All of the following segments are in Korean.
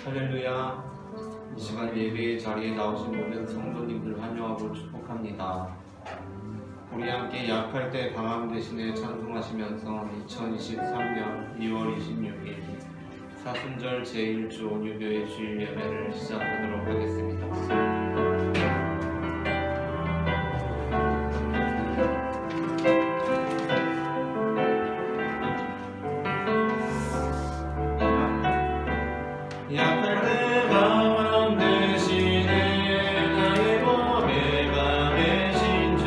할렐루야. 이 시간 예배의 자리에 나오신 모든 성도님들 환영하고 축복합니다. 우리 함께 약할 때 강함 대신에 찬송하시면서 2023년 2월 26일 사순절 제1주 온유교회 주일 예배를 시작하도록 하겠습니다. 약할 때 강함 대신에 나의 보배가 되신 주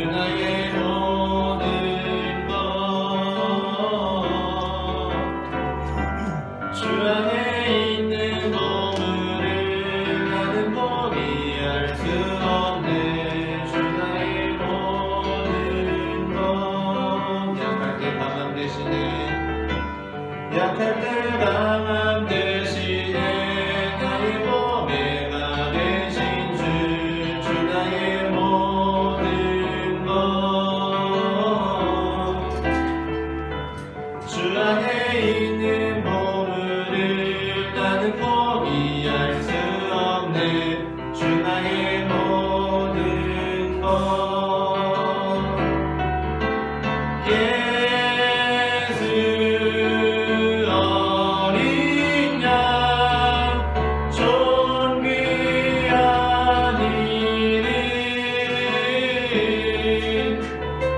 나의 모든 것 주 안에 있는 보물을 나는 포기할 수 없네. 주 나의 모든 것 약할 때 강함 대신에 약할 때 강함 대신에 나의 보배가 되신 주 나의 모든 것 주 안에 있는 보물을 나는 포기할 수 없네. 주 나의 모든 것 예수 어린 양 존귀한 이름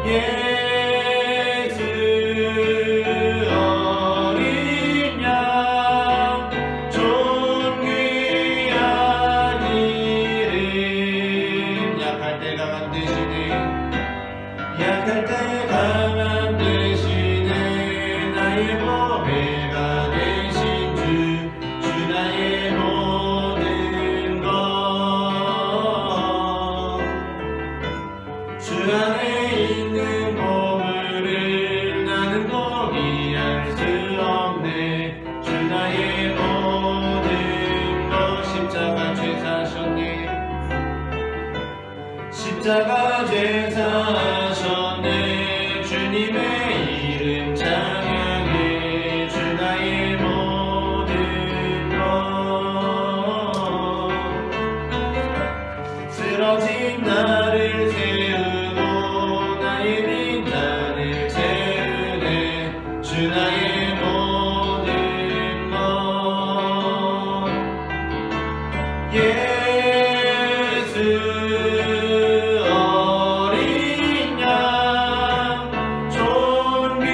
예수 어린 양 존귀한 이름 약할 때 강함 대신에 약할 때 강함 대신에 나의 보배가 되신 주 나의 모든 것 주 안에 있는 보물을 나는 포기할 수 없네. 주 나의 모든 것 십자가 죄 사셨네. 십자가 죄 사셨네. 주님의 이름 찬양해. 주 나의 모든 것 쓰러진 나를 세우고 나의 빈잔을 채우네. 주 나의 모든 것 예수 어린 양 존귀한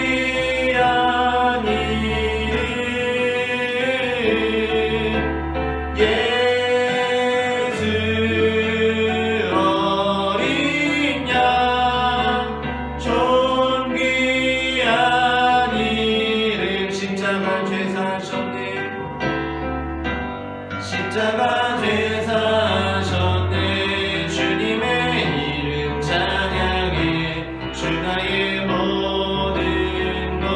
이름 예수 어린 양 존귀한 이름 십자가 죄 사셨네. 십자가 죄 사셨네. 주님의 이름 찬양해. 주 나의 모든 것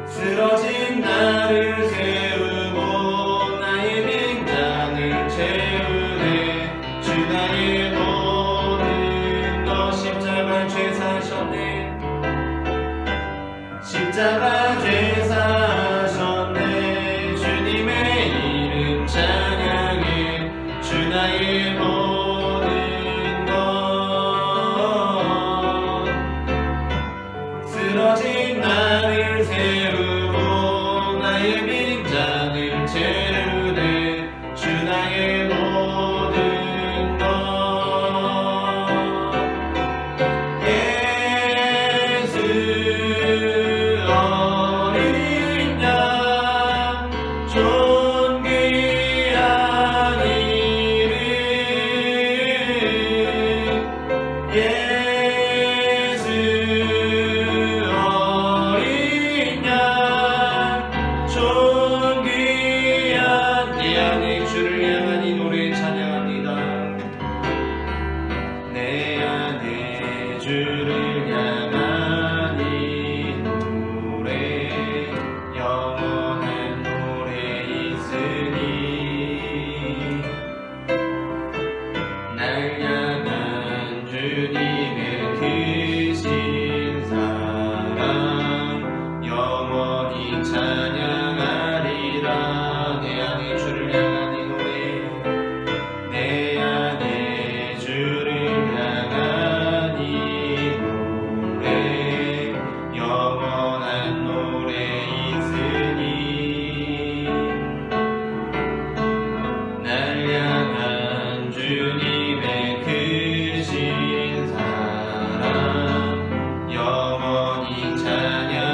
쓰러진 나를 세우고 나의 빈잔을 채우네. 주 나의 모든 것 십자가 죄 사셨네. 십자가 죄 사셨네. 주님의 이름 찬양해. 주 나의 모든 것 쓰러진 나를 세우고 나의 빈잔을 채우네. 주 나의 모든 것 예수 어린 양 존귀한 이름 예수 어린 양 존귀한 영원히 찬양하리라. 내 안에 주를 향한 이 노래, 내 안에 주를 향한 이 노래, 영원한 노래 있으니. 날 향한 주님의 크신 사랑 영원히 찬양하리라.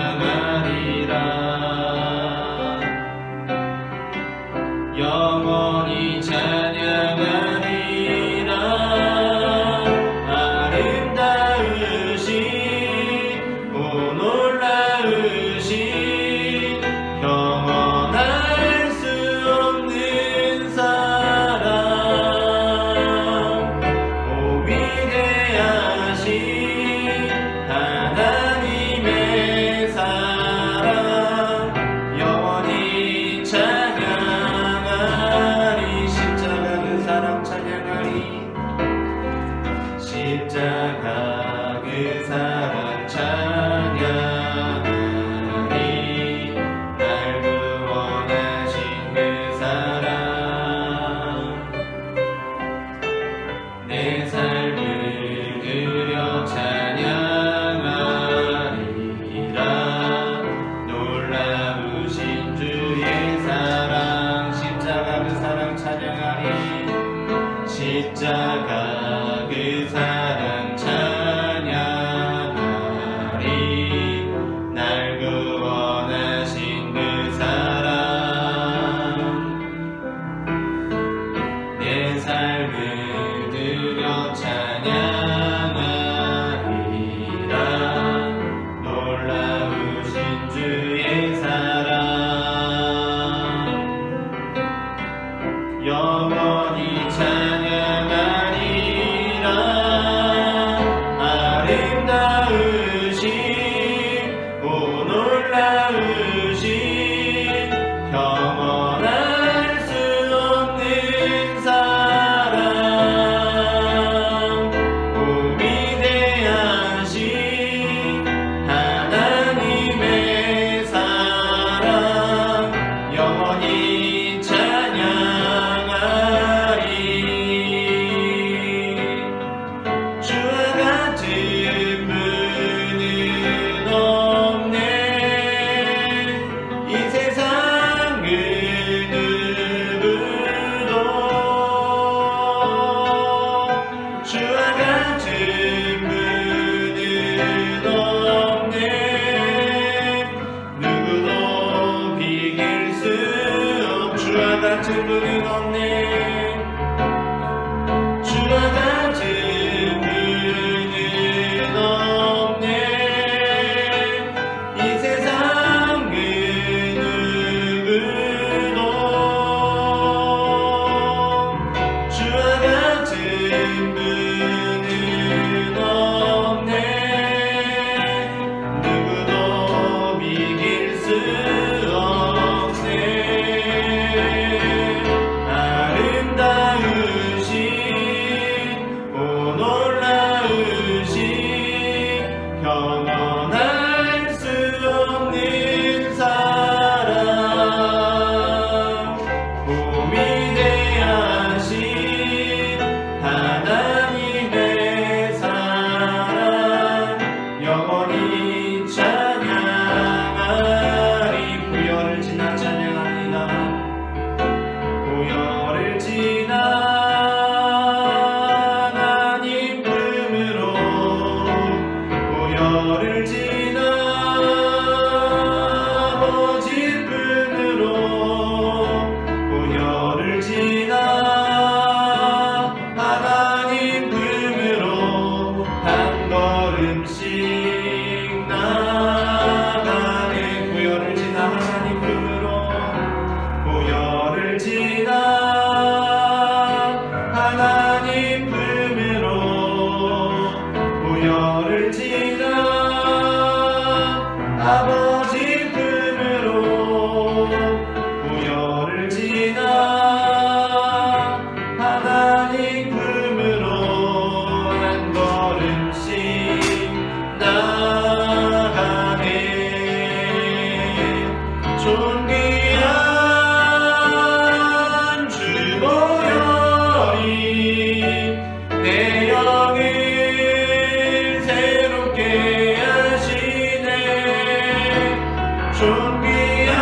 존귀한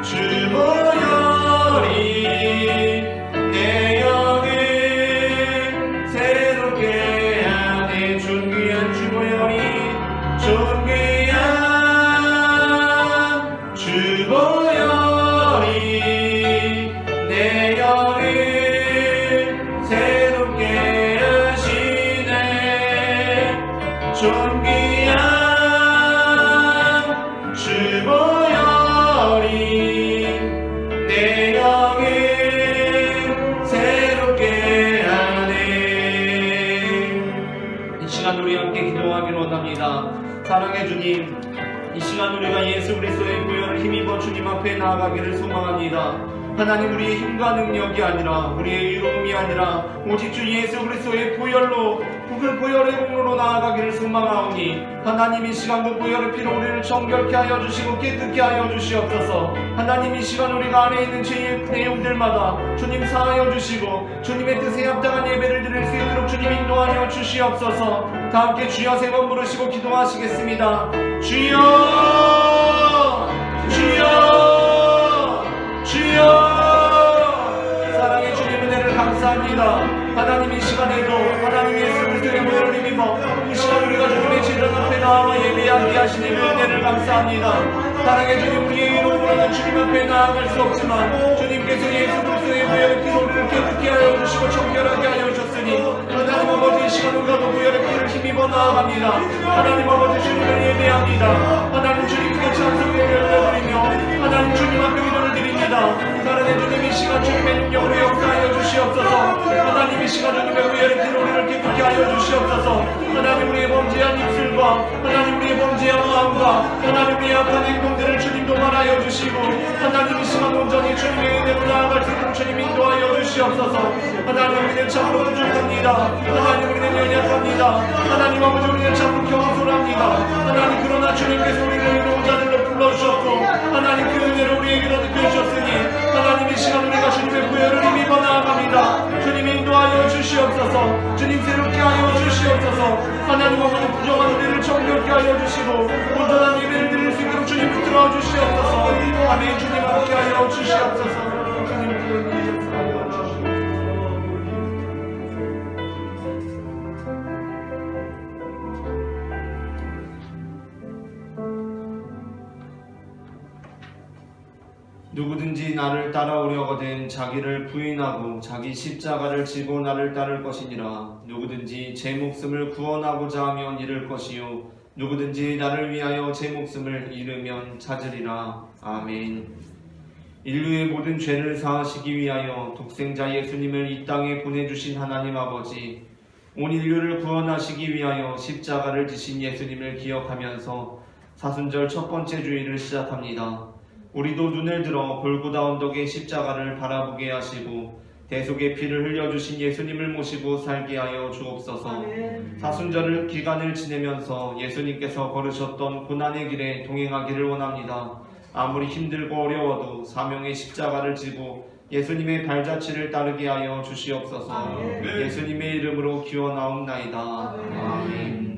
주보혈이 내 영을 새롭게 하네. 존귀한 주보혈이 존귀한 주보혈이 내 영을 새롭게 하시네. 존귀한 주보혈이 내 영을 새롭게 하네. 이 시간 우리 함께 기도하기를 원합니다. 사랑의 주님, 이 시간 우리가 예수 그리스도의 보혈을 힘입어 주님 앞에 나아가기를 소망합니다. 하나님, 우리의 힘과 능력이 아니라, 우리의 의로움이 아니라 오직 주 예수 그리스도의 보혈로, 그 보혈의 공로로 나아가기를 소망하오니 하나님, 이 시간도 보혈의 피로 우리를 정결케 하여 주시고 깨끗게 하여 주시옵소서. 하나님, 이 시간 우리가 안에 있는 죄의 내용들마다 주님 사하여 주시고 주님의 뜻에 합당한 예배를 드릴 수 있도록 주님 인도하여 주시옵소서. 다 함께 주여 세 번 부르시고 기도하시겠습니다. 주여, 주여, 주여. 사랑의 주님, 은혜를 감사합니다. 하나님, 이 시간에도 하나님 예수 그리스도의 보혈을 힘입어 이 시간 우리가 주님의 제전 앞에 나아가 예배하게 하시니 은혜를 감사합니다. 사랑의 주님, 우리의 의로움으로는 주님 앞에 나아갈 수 없지만 주님께서 예수 그리스도의 보혈의 피로 우리를 깨끗게 하여 주시고 정결하게 하여 주셨으니 하나님 아버지, 이 시간 우리가도 보혈의 피를 힘입어 나아갑니다. 하나님 아버지, 주님을 예배합니다. 하나님, 주님께 찬송의 예배를 드리며 하나님 주님 앞에 기도를 드립니다. 사랑의 주님, 이 시간 주님의 능력으로 역사하여 주시옵소서. 하나님, 이 시간 주님의 보혈의 피로 우리를 깨끗게 하여 주시옵소서. 하나님, 우리의 범죄한 입술과 하나님 우리의 범죄한 마음과 하나님 우리의 악한 행동들을 주님도 말하여 주시고 하나님, 이 시간 온전히 주님의 은혜로 나아갈 수 있도록 주님 인도하여 주시옵소서. 하나님, 우리는 참으로 부족합니다. 하나님, 우리는 연약합니다. 하나님 아버지, 우리는 참으로 겸손합니다. 하나님, 그러나 주님께서 우리를 의로운 자들로 불러주셨고 하나님 그 은혜를 우리에게로 느껴주셨으니 하나님, 이 시간 우리가 주님의 보혈을 힘입어 나아갑니다. 주님 인도하여 주시옵소서. 주님 새롭게 하여 주시옵소서. 하나님 아버지, 부정한 우리를 정결케 하여 주시고 온전한 예배를 드릴 수 있도록 주님 붙들어 주시옵소서. 아멘. 주님 함께 하여 주시옵소서. 주님 하여 주시옵소서. 누구든지 나를 따라오려거든 자기를 부인하고 자기 십자가를 지고 나를 따를 것이니라. 누구든지 제 목숨을 구원하고자 하면 잃을 것이요 누구든지 나를 위하여 제 목숨을 잃으면 찾으리라. 아멘. 인류의 모든 죄를 사하시기 위하여 독생자 예수님을 이 땅에 보내주신 하나님 아버지, 온 인류를 구원하시기 위하여 십자가를 지신 예수님을 기억하면서 사순절 첫 번째 주일을 시작합니다. 우리도 눈을 들어 골고다 언덕의 십자가를 바라보게 하시고 대속의 피를 흘려주신 예수님을 모시고 살게 하여 주옵소서. 사순절 기간을 지내면서 예수님께서 걸으셨던 고난의 길에 동행하기를 원합니다. 아무리 힘들고 어려워도 사명의 십자가를 지고 예수님의 발자취를 따르게 하여 주시옵소서. 예수님의 이름으로 기원하옵나이다. 아멘.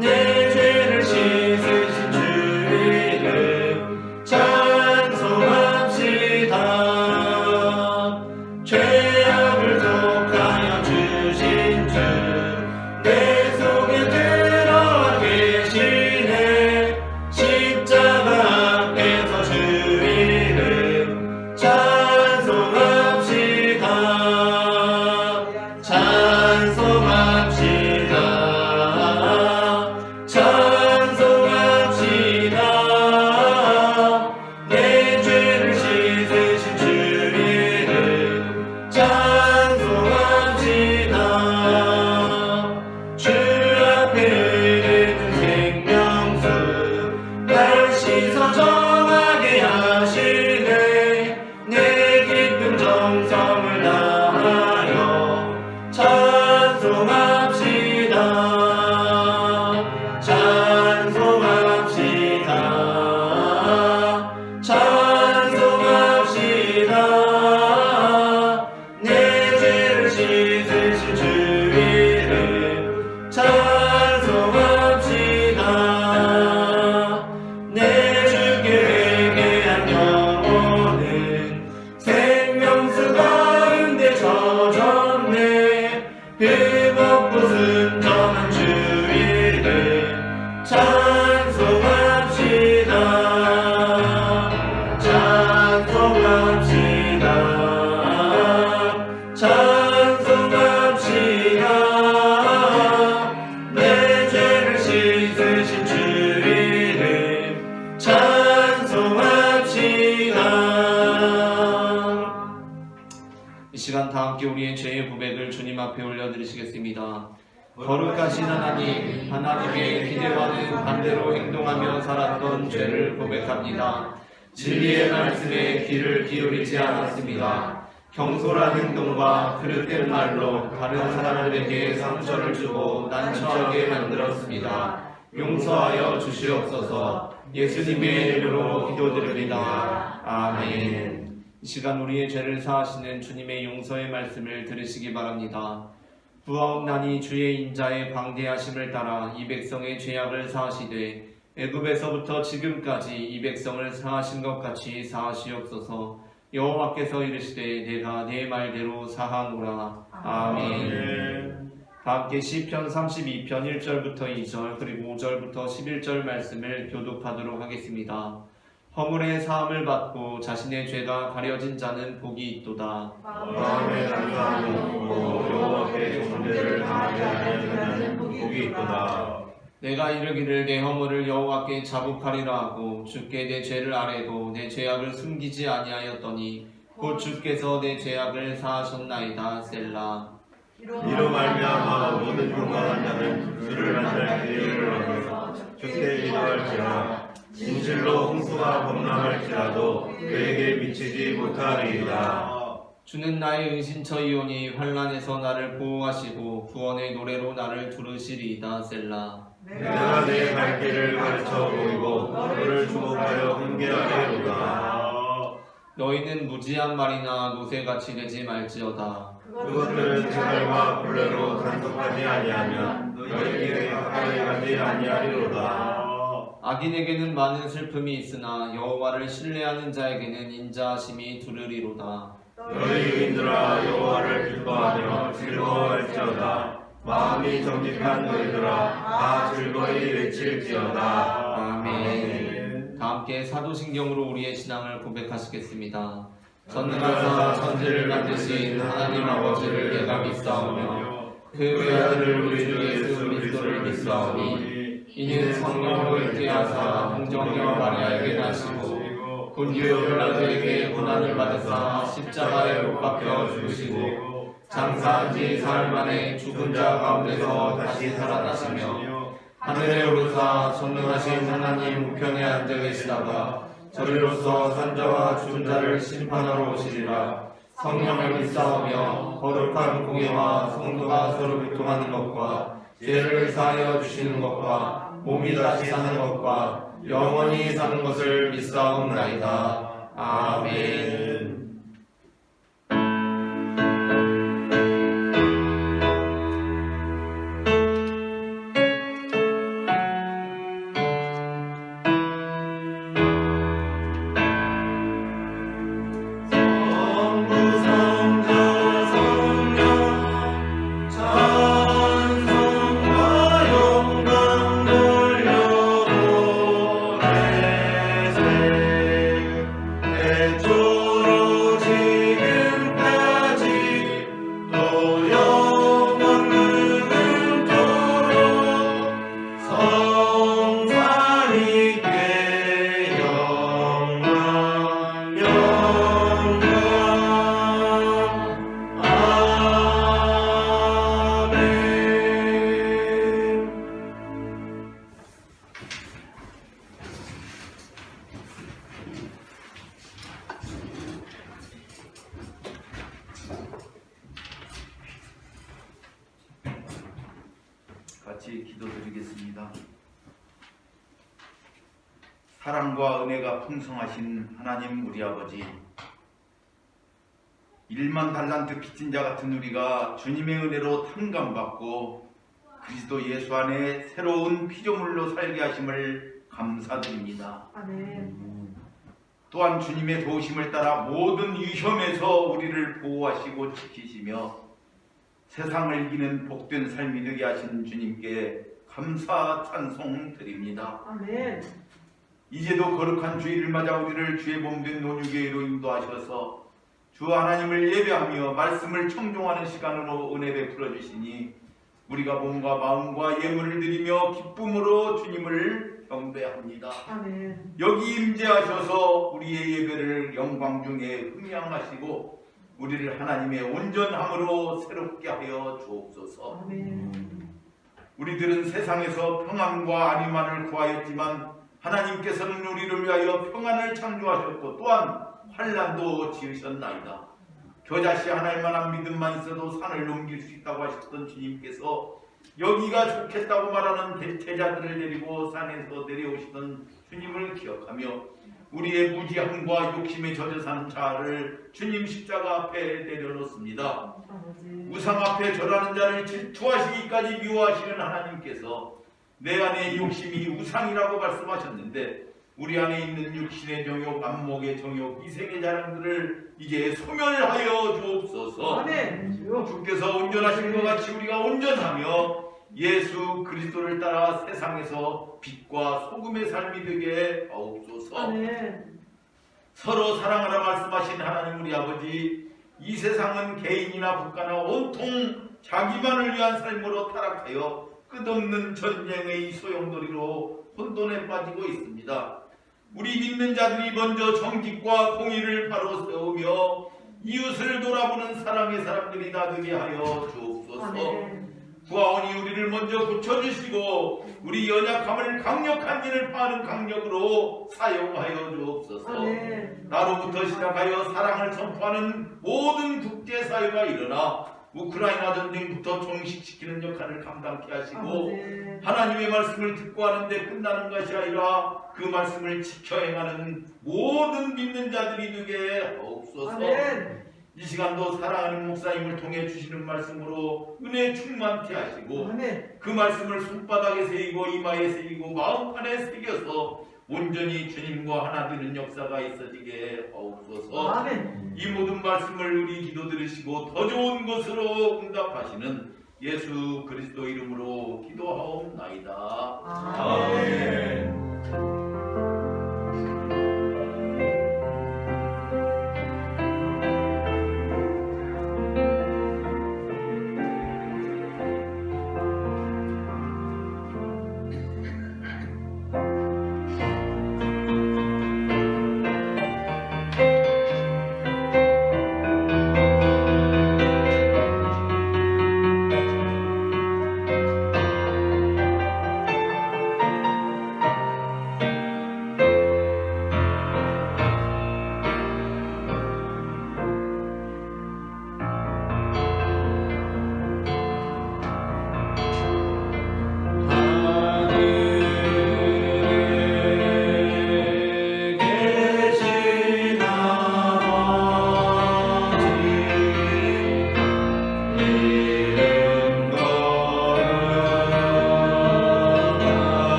내 죄를 씻으신 주 이름 찬송합시다. 내 죄를 씻으신 주 이름 찬송합시다. 내 주께 회개한 영혼은 생명수 가운데 젖었네. 흠없고 순전한 주 이름 찬송합시다. 내 죄를 씻으신 주 이름 찬송합시다. 이 시간 다 함께 우리의 죄의 고백을 주님 앞에 올려드리시겠습니다. 거룩하신 하나님, 하나님의 기대와는 반대로 행동하며 살았던 죄를 고백합니다. 진리의 말씀에 귀를 기울이지 않았습니다. 경솔한 행동과 그릇된 말로 다른 사람들에게 상처를 주고 난처하게 만들었습니다. 용서하여 주시옵소서. 예수님의 이름으로 기도드립니다. 아멘. 이 시간 우리의 죄를 사하시는 주님의 용서의 말씀을 들으시기 바랍니다. 구하옵나니 주의 인자의 방대하심을 따라 이 백성의 죄악을 사하시되 애굽에서부터 지금까지 이 백성을 사하신 것 같이 사하시옵소서. 여호와께서 이르시되 내가 내 말대로 사하노라. 아멘. 다 함께 시편 32편 1절부터 2절 그리고 5절부터 11절 말씀을 교독하도록 하겠습니다. 허물의 사함을 받고 자신의 죄가 가려진 자는 복이 있도다. 마음에 감사함이 없고 여호와께 존재를 당하지 아니하는 자는 복이 있도다. 내가 이르기를 내 허물을 여호와께 자복하리라 하고 주께 내 죄를 아뢰고 내 죄악을 숨기지 아니하였더니 곧 주께서 내 죄악을 사하셨나이다. 셀라. 이로 말미암아 모든 건강한 자는 주를 만날 기회를 얻어서 주께 기도할지라. 진실로 홍수가 범람할지라도 그에게 미치지 못하리이다. 주는 나의 은신처이오니 환난에서 나를 보호하시고 구원의 노래로 나를 두르시리이다. 셀라. 내가 내 갈 길을 가르쳐 보이고 너를 주목하여 훈계하리로다. 너희는 무지한 말이나 노새같이 되지 말지어다. 그것들은 제갈과 굴레로 단속하지 아니하면 너희에게 가까이 가지 아니하리로다. 악인에게는 많은 슬픔이 있으나 여호와를 신뢰하는 자에게는 인자하심이 두르리로다. 너희 의인들아 여호와를 기뻐하며 즐거워할지어다. 마음이 정직한 너희들아 다 즐거이 외칠지어다. 아멘. 다 함께 사도신경으로 우리의 신앙을 고백하시겠습니다. 전능하사 천지를 만드신 하나님 아버지를 내가 믿사오며 그 외아들을 우리 주 예수 그리스도를 믿사오니 이는 성령으로 잉태하사 동정녀 마리아에게 나시고 본디오 빌라도에게 고난을 받으사 십자가에 못 박혀 죽으시고 장사한 지 사흘 만에 죽은 자 가운데서 다시 살아나시며 하늘에 오르사 전능하신 하나님 우편에 앉아 계시다가 저리로서 산자와 죽은 자를 심판하러 오시리라. 성령을 믿사오며 거룩한 공예와 성도가 서로 교통하는 것과 죄를 사하여 주시는 것과 몸이 다시 사는 것과 영원히 사는 것을 믿사옵나이다. 아멘. 같이 기도드리겠습니다. 사랑과 은혜가 풍성하신 하나님 우리 아버지, 1만 달란트 빚진 자 같은 우리가 주님의 은혜로 탕감받고 그리스도 예수 안에 새로운 피조물로 살게 하심을 감사드립니다. 아멘. 또한 주님의 도우심을 따라 모든 위험에서 우리를 보호하시고 지키시며 세상을 이기는 복된 삶이 되게 하신 주님께 감사 찬송 드립니다. 아멘. 이제도 거룩한 주일을 맞아 우리를 주의 몸된 논유교회로 인도하셔서 주 하나님을 예배하며 말씀을 청종하는 시간으로 은혜 베풀어 주시니 우리가 몸과 마음과 예물을 드리며 기쁨으로 주님을 경배합니다. 아멘. 여기 임재하셔서 우리의 예배를 영광 중에 흠양하시고 우리를 하나님의 온전함으로 새롭게 하여 주옵소서. 아멘. 우리들은 세상에서 평안과 안위만을 구하였지만 하나님께서는 우리를 위하여 평안을 창조하셨고 또한 환난도 지으셨나이다. 겨자씨 하나님만한 믿음만 있어도 산을 넘길 수 있다고 하셨던 주님께서 여기가 좋겠다고 말하는 제자들을 데리고 산에서 내려오시던 주님을 기억하며 우리의 무지함과 욕심에 젖어 사는 자를 주님 십자가 앞에 내려놓습니다. 아버지. 우상 앞에 절하는 자를 질투하시기까지 미워하시는 하나님께서 내 안에 욕심이 우상이라고 말씀하셨는데 우리 안에 있는 육신의 정욕, 안목의 정욕, 이생의 자랑들을 이제 소멸하여 주옵소서. 아멘. 주께서 온전하신 것 같이 우리가 온전하며 예수 그리스도를 따라 세상에서 빛과 소금의 삶이 되게 하옵소서. 아멘. 서로 사랑하라 말씀하신 하나님 우리 아버지, 이 세상은 개인이나 국가나 온통 자기만을 위한 삶으로 타락하여 끝없는 전쟁의 소용돌이로 혼돈에 빠지고 있습니다. 우리 믿는 자들이 먼저 정직과 공의를 바로 세우며 이웃을 돌아보는 사랑의 사람들이 다 되게 하여 주옵소서. 아멘. 구하오니 우리를 먼저 고쳐주시고 우리 연약함을 강력한 일을 파는 강력으로 사용하여 주옵소서. 아멘. 나로부터 시작하여 사랑을 선포하는 모든 국제사회가 일어나 우크라이나 전쟁부터 종식시키는 역할을 감당케 하시고 아버지. 하나님의 말씀을 듣고 하는데 끝나는 것이 아니라 그 말씀을 지켜 행하는 모든 믿는 자들이 되게 하옵소서. 아멘. 이 시간도 사랑하는 목사님을 통해 주시는 말씀으로 은혜 충만케 하시고 아멘. 그 말씀을 손바닥에 새기고 이마에 새기고 마음판에 새겨서 온전히 주님과 하나 되는 역사가 있어지게 하옵소서. 아멘. 이 모든 말씀을 우리 기도 들으시고 더 좋은 것으로 응답하시는 예수 그리스도 이름으로 기도하옵나이다. 아멘.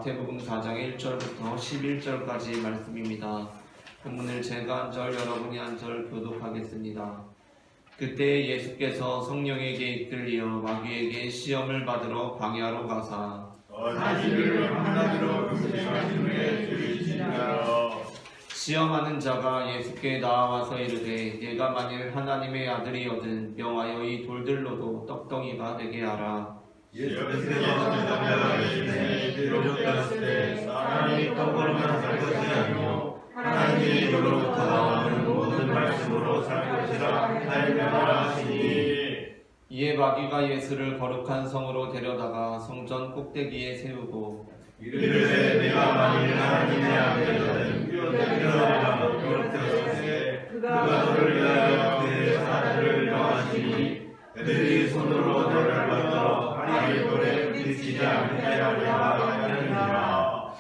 마태복음 4장 1절부터 11절까지 말씀입니다. 본문을 제가 한 절, 여러분이 한 절 교독하겠습니다. 그때 예수께서 성령에게 이끌리어 마귀에게 시험을 받으러 광야로 가사 자기를 한마디로 금식하신 후에 들으시니라. 시험하는 자가 예수께 나와서 이르되 네가 만일 하나님의 아들이거든 명하여 이 돌들로도 떡덩이가 되게 하라. 예수께서 대답하여 이르시되 기록되었을 때 사람이 떡으로만 살 것이 아니요 하나님의 입으로부터 나오는 모든 말씀으로 살 것이라 하였느니라 하시니. 이에 마귀가 예수를 거룩한 성으로 데려다가 성전 꼭대기에 세우고 이르되 내가 만일 하나님의 아들이거든 일어나라. 기록되었을 때 그가 너를 위하여 그의 사자를 명하시니 그들이 손으로 너를 받들어 다리에 돌에 부딪히지 않게 하리라 하였느니라.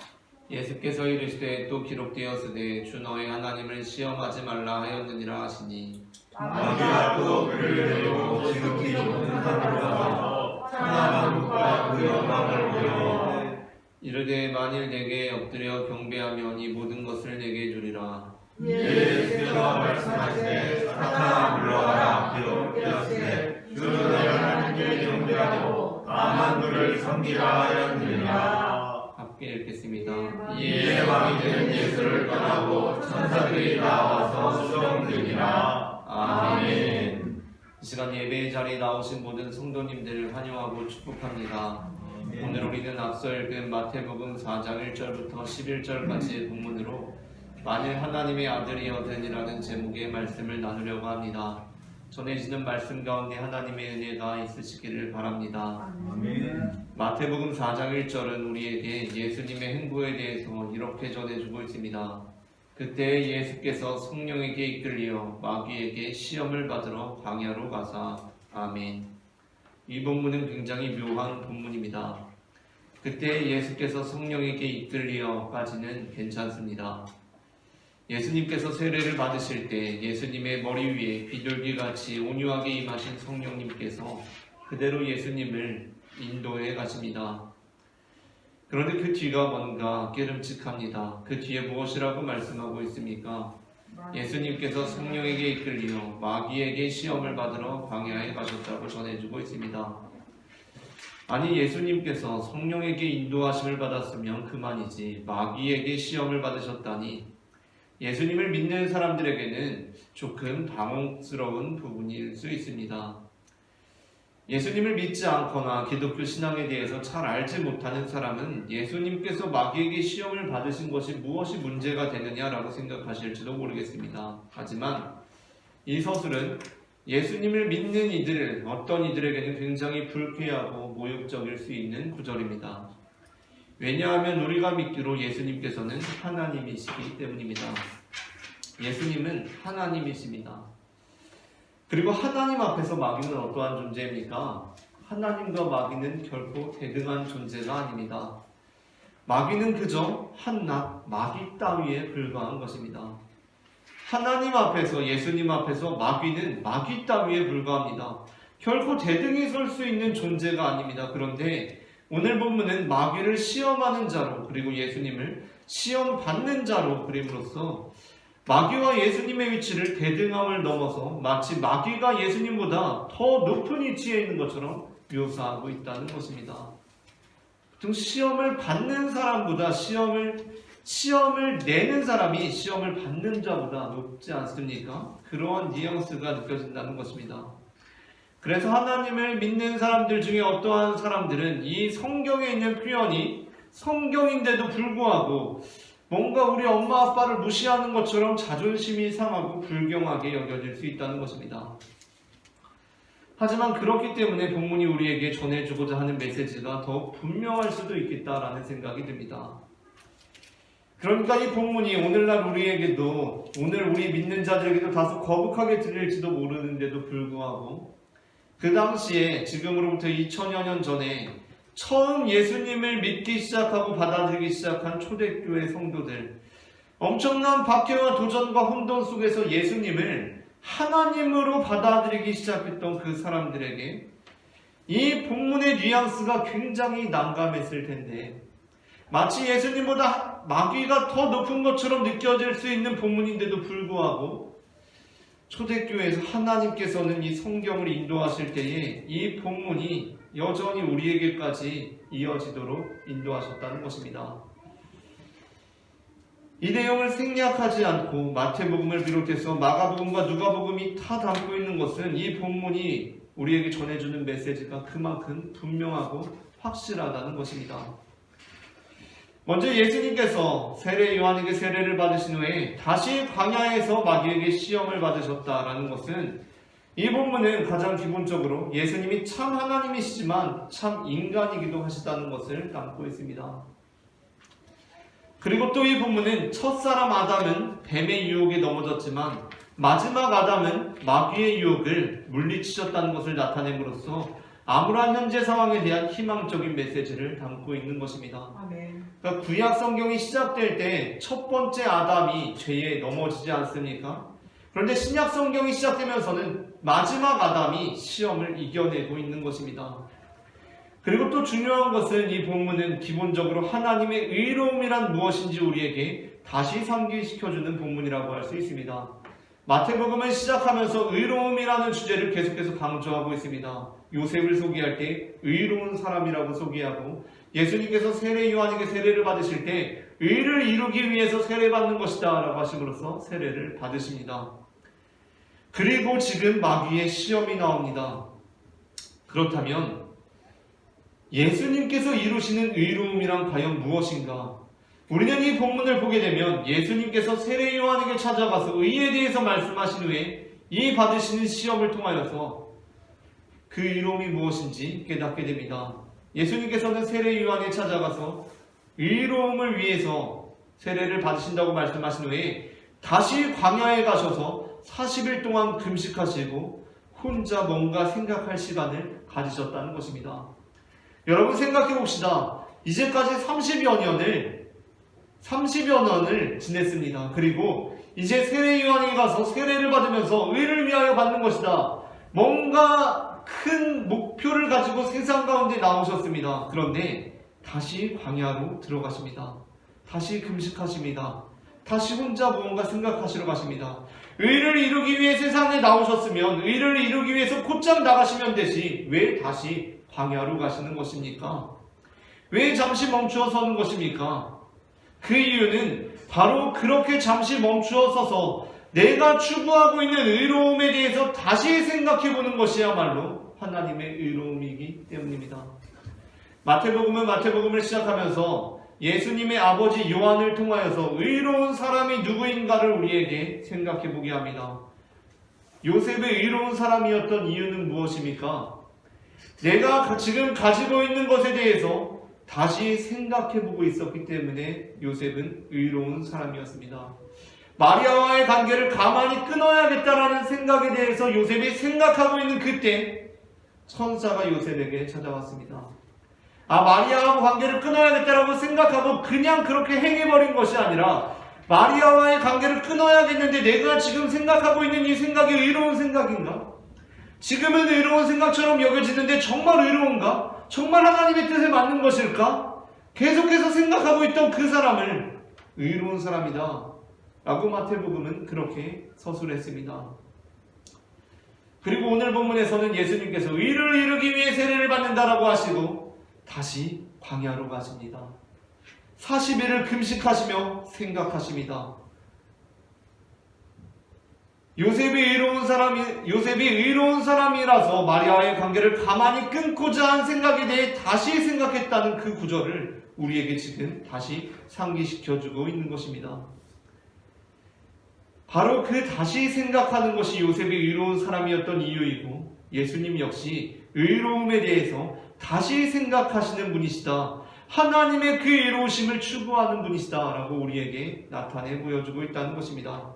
예수께서 이르시되 또 기록되었으되 주 너의 하나님을 시험하지 말라 하였느니라 하시니 마귀가 또 그를 데리고 지극히 높은 산으로 가서 천하만국과 그 영광을 보여 이르되 만일 내게 엎드려 경배하면 이 모든 것을 내게 주리라. 예수께서 말씀하시되 사탄아 물러가라. 기록되었으되 주는 하나님께 경배하고 다만 그를 섬기라 하였느니라. 함께 읽겠습니다. 이에 왕이 된 예수를 떠나고 천사들이 나와서 수종드니라. 아멘. 이 시간 예배의 자리에 나오신 모든 성도님들을 환영하고 축복합니다. 오늘 우리는 앞서 읽은 마태복음 4장 1절부터 11절까지의 본문으로 만일 하나님의 아들이여든이라는 제목의 말씀을 나누려고 합니다. 전해지는 말씀 가운데 하나님의 은혜가 있으시기를 바랍니다. 아멘. 마태복음 4장 1절은 우리에게 예수님의 행보에 대해서 이렇게 전해주고 있습니다. 그때 예수께서 성령에게 이끌려 마귀에게 시험을 받으러 광야로 가사. 아멘. 이 본문은 굉장히 묘한 본문입니다. 그때 예수께서 성령에게 이끌리어까지는 괜찮습니다. 예수님께서 세례를 받으실 때 예수님의 머리 위에 비둘기같이 온유하게 임하신 성령님께서 그대로 예수님을 인도해 가십니다. 그런데 그 뒤가 뭔가 깨름칙합니다. 그 뒤에 무엇이라고 말씀하고 있습니까? 예수님께서 성령에게 이끌리어 마귀에게 시험을 받으러 광야에 가셨다고 전해주고 있습니다. 아니, 예수님께서 성령에게 인도하심을 받았으면 그만이지 마귀에게 시험을 받으셨다니 예수님을 믿는 사람들에게는 조금 당혹스러운 부분일 수 있습니다. 예수님을 믿지 않거나 기독교 신앙에 대해서 잘 알지 못하는 사람은 예수님께서 마귀에게 시험을 받으신 것이 무엇이 문제가 되느냐라고 생각하실지도 모르겠습니다. 하지만 이 서술은 예수님을 믿는 이들, 어떤 이들에게는 굉장히 불쾌하고 모욕적일 수 있는 구절입니다. 왜냐하면 우리가 믿기로 예수님께서는 하나님이시기 때문입니다. 예수님은 하나님이십니다. 그리고 하나님 앞에서 마귀는 어떠한 존재입니까? 하나님과 마귀는 결코 대등한 존재가 아닙니다. 마귀는 그저 한낱 마귀 따위에 불과한 것입니다. 하나님 앞에서, 예수님 앞에서 마귀는 마귀 따위에 불과합니다. 결코 대등히 설 수 있는 존재가 아닙니다. 그런데 오늘 본문은 마귀를 시험하는 자로, 그리고 예수님을 시험받는 자로 그림으로써 마귀와 예수님의 위치를 대등함을 넘어서 마치 마귀가 예수님보다 더 높은 위치에 있는 것처럼 묘사하고 있다는 것입니다. 보통 시험을 받는 사람보다 시험을 내는 사람이 시험을 받는 자보다 높지 않습니까? 그러한 뉘앙스가 느껴진다는 것입니다. 그래서 하나님을 믿는 사람들 중에 어떠한 사람들은 이 성경에 있는 표현이 성경인데도 불구하고 뭔가 우리 엄마 아빠를 무시하는 것처럼 자존심이 상하고 불경하게 여겨질 수 있다는 것입니다. 하지만 그렇기 때문에 본문이 우리에게 전해주고자 하는 메시지가 더욱 분명할 수도 있겠다라는 생각이 듭니다. 그러니까 이 본문이 오늘날 우리에게도, 오늘 우리 믿는 자들에게도 다소 거북하게 들릴지도 모르는데도 불구하고 그 당시에 지금으로부터 2000여 년 전에 처음 예수님을 믿기 시작하고 받아들이기 시작한 초대교회 성도들, 엄청난 박해와 도전과 혼돈 속에서 예수님을 하나님으로 받아들이기 시작했던 그 사람들에게 이 본문의 뉘앙스가 굉장히 난감했을 텐데, 마치 예수님보다 마귀가 더 높은 것처럼 느껴질 수 있는 본문인데도 불구하고 초대교회에서 하나님께서는 이 성경을 인도하실 때에 이 본문이 여전히 우리에게까지 이어지도록 인도하셨다는 것입니다. 이 내용을 생략하지 않고 마태복음을 비롯해서 마가복음과 누가복음이 다 담고 있는 것은 이 본문이 우리에게 전해주는 메시지가 그만큼 분명하고 확실하다는 것입니다. 먼저 예수님께서 세례 요한에게 세례를 받으신 후에 다시 광야에서 마귀에게 시험을 받으셨다라는 것은 이 본문은 가장 기본적으로 예수님이 참 하나님이시지만 참 인간이기도 하시다는 것을 담고 있습니다. 그리고 또 이 본문은 첫사람 아담은 뱀의 유혹에 넘어졌지만 마지막 아담은 마귀의 유혹을 물리치셨다는 것을 나타냄으로써 암울한 현재 상황에 대한 희망적인 메시지를 담고 있는 것입니다. 아멘. 그러니까 구약 성경이 시작될 때 첫 번째 아담이 죄에 넘어지지 않습니까? 그런데 신약 성경이 시작되면서는 마지막 아담이 시험을 이겨내고 있는 것입니다. 그리고 또 중요한 것은 이 본문은 기본적으로 하나님의 의로움이란 무엇인지 우리에게 다시 상기시켜주는 본문이라고 할 수 있습니다. 마태복음은 시작하면서 의로움이라는 주제를 계속해서 강조하고 있습니다. 요셉을 소개할 때 의로운 사람이라고 소개하고 예수님께서 세례 요한에게 세례를 받으실 때 의를 이루기 위해서 세례받는 것이다 라고 하심으로써 세례를 받으십니다. 그리고 지금 마귀의 시험이 나옵니다. 그렇다면 예수님께서 이루시는 의로움이란 과연 무엇인가? 우리는 이 본문을 보게 되면 예수님께서 세례 요한에게 찾아가서 의에 대해서 말씀하신 후에 이 받으시는 시험을 통하여서 그 의로움이 무엇인지 깨닫게 됩니다. 예수님께서는 세례 요한에 찾아가서 의로움을 위해서 세례를 받으신다고 말씀하신 후에 다시 광야에 가셔서 40일 동안 금식하시고 혼자 뭔가 생각할 시간을 가지셨다는 것입니다. 여러분 생각해 봅시다. 이제까지 30여 년을 지냈습니다. 그리고 이제 세례 요한에게 가서 세례를 받으면서 의를 위하여 받는 것이다. 뭔가 큰 목표를 가지고 세상 가운데 나오셨습니다. 그런데 다시 광야로 들어가십니다. 다시 금식하십니다. 다시 혼자 무언가 생각하시러 가십니다. 의를 이루기 위해 세상에 나오셨으면 의를 이루기 위해서 곧장 나가시면 되지 왜 다시 광야로 가시는 것입니까? 왜 잠시 멈추어 서는 것입니까? 그 이유는 바로 그렇게 잠시 멈추어 서서 내가 추구하고 있는 의로움에 대해서 다시 생각해 보는 것이야말로 하나님의 의로움이기 때문입니다. 마태복음은 마태복음을 시작하면서 예수님의 아버지 요한을 통하여서 의로운 사람이 누구인가를 우리에게 생각해 보게 합니다. 요셉의 의로운 사람이었던 이유는 무엇입니까? 내가 지금 가지고 있는 것에 대해서 다시 생각해 보고 있었기 때문에 요셉은 의로운 사람이었습니다. 마리아와의 관계를 가만히 끊어야겠다라는 생각에 대해서 요셉이 생각하고 있는 그때 천사가 요셉에게 찾아왔습니다. 마리아하고 관계를 끊어야겠다라고 생각하고 그냥 그렇게 행해버린 것이 아니라 마리아와의 관계를 끊어야겠는데 내가 지금 생각하고 있는 이 생각이 의로운 생각인가? 지금은 의로운 생각처럼 여겨지는데 정말 의로운가? 정말 하나님의 뜻에 맞는 것일까? 계속해서 생각하고 있던 그 사람을 의로운 사람이다 라고 마태복음은 그렇게 서술했습니다. 그리고 오늘 본문에서는 예수님께서 의를 이루기 위해 세례를 받는다라고 하시고 다시 광야로 가십니다. 40일을 금식하시며 생각하십니다. 요셉이 의로운 사람이라서 마리아와의 관계를 가만히 끊고자 한 생각에 대해 다시 생각했다는 그 구절을 우리에게 지금 다시 상기시켜주고 있는 것입니다. 바로 그 다시 생각하는 것이 요셉이 의로운 사람이었던 이유이고 예수님 역시 의로움에 대해서 다시 생각하시는 분이시다. 하나님의 그 의로우심을 추구하는 분이시다 라고 우리에게 나타내 보여주고 있다는 것입니다.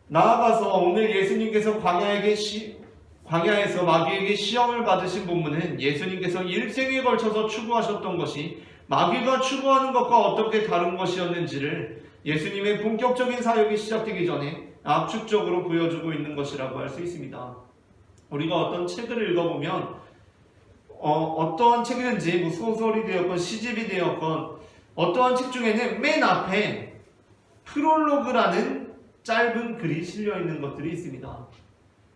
나아가서 오늘 예수님께서 광야에서 마귀에게 시험을 받으신 본문은 예수님께서 일생에 걸쳐서 추구하셨던 것이 마귀가 추구하는 것과 어떻게 다른 것이었는지를 예수님의 본격적인 사역이 시작되기 전에 압축적으로 보여주고 있는 것이라고 할 수 있습니다. 우리가 어떤 책을 읽어보면 어떠한 책이든지 뭐 소설이 되었건 시집이 되었건 어떠한 책 중에는 맨 앞에 프롤로그라는 짧은 글이 실려 있는 것들이 있습니다.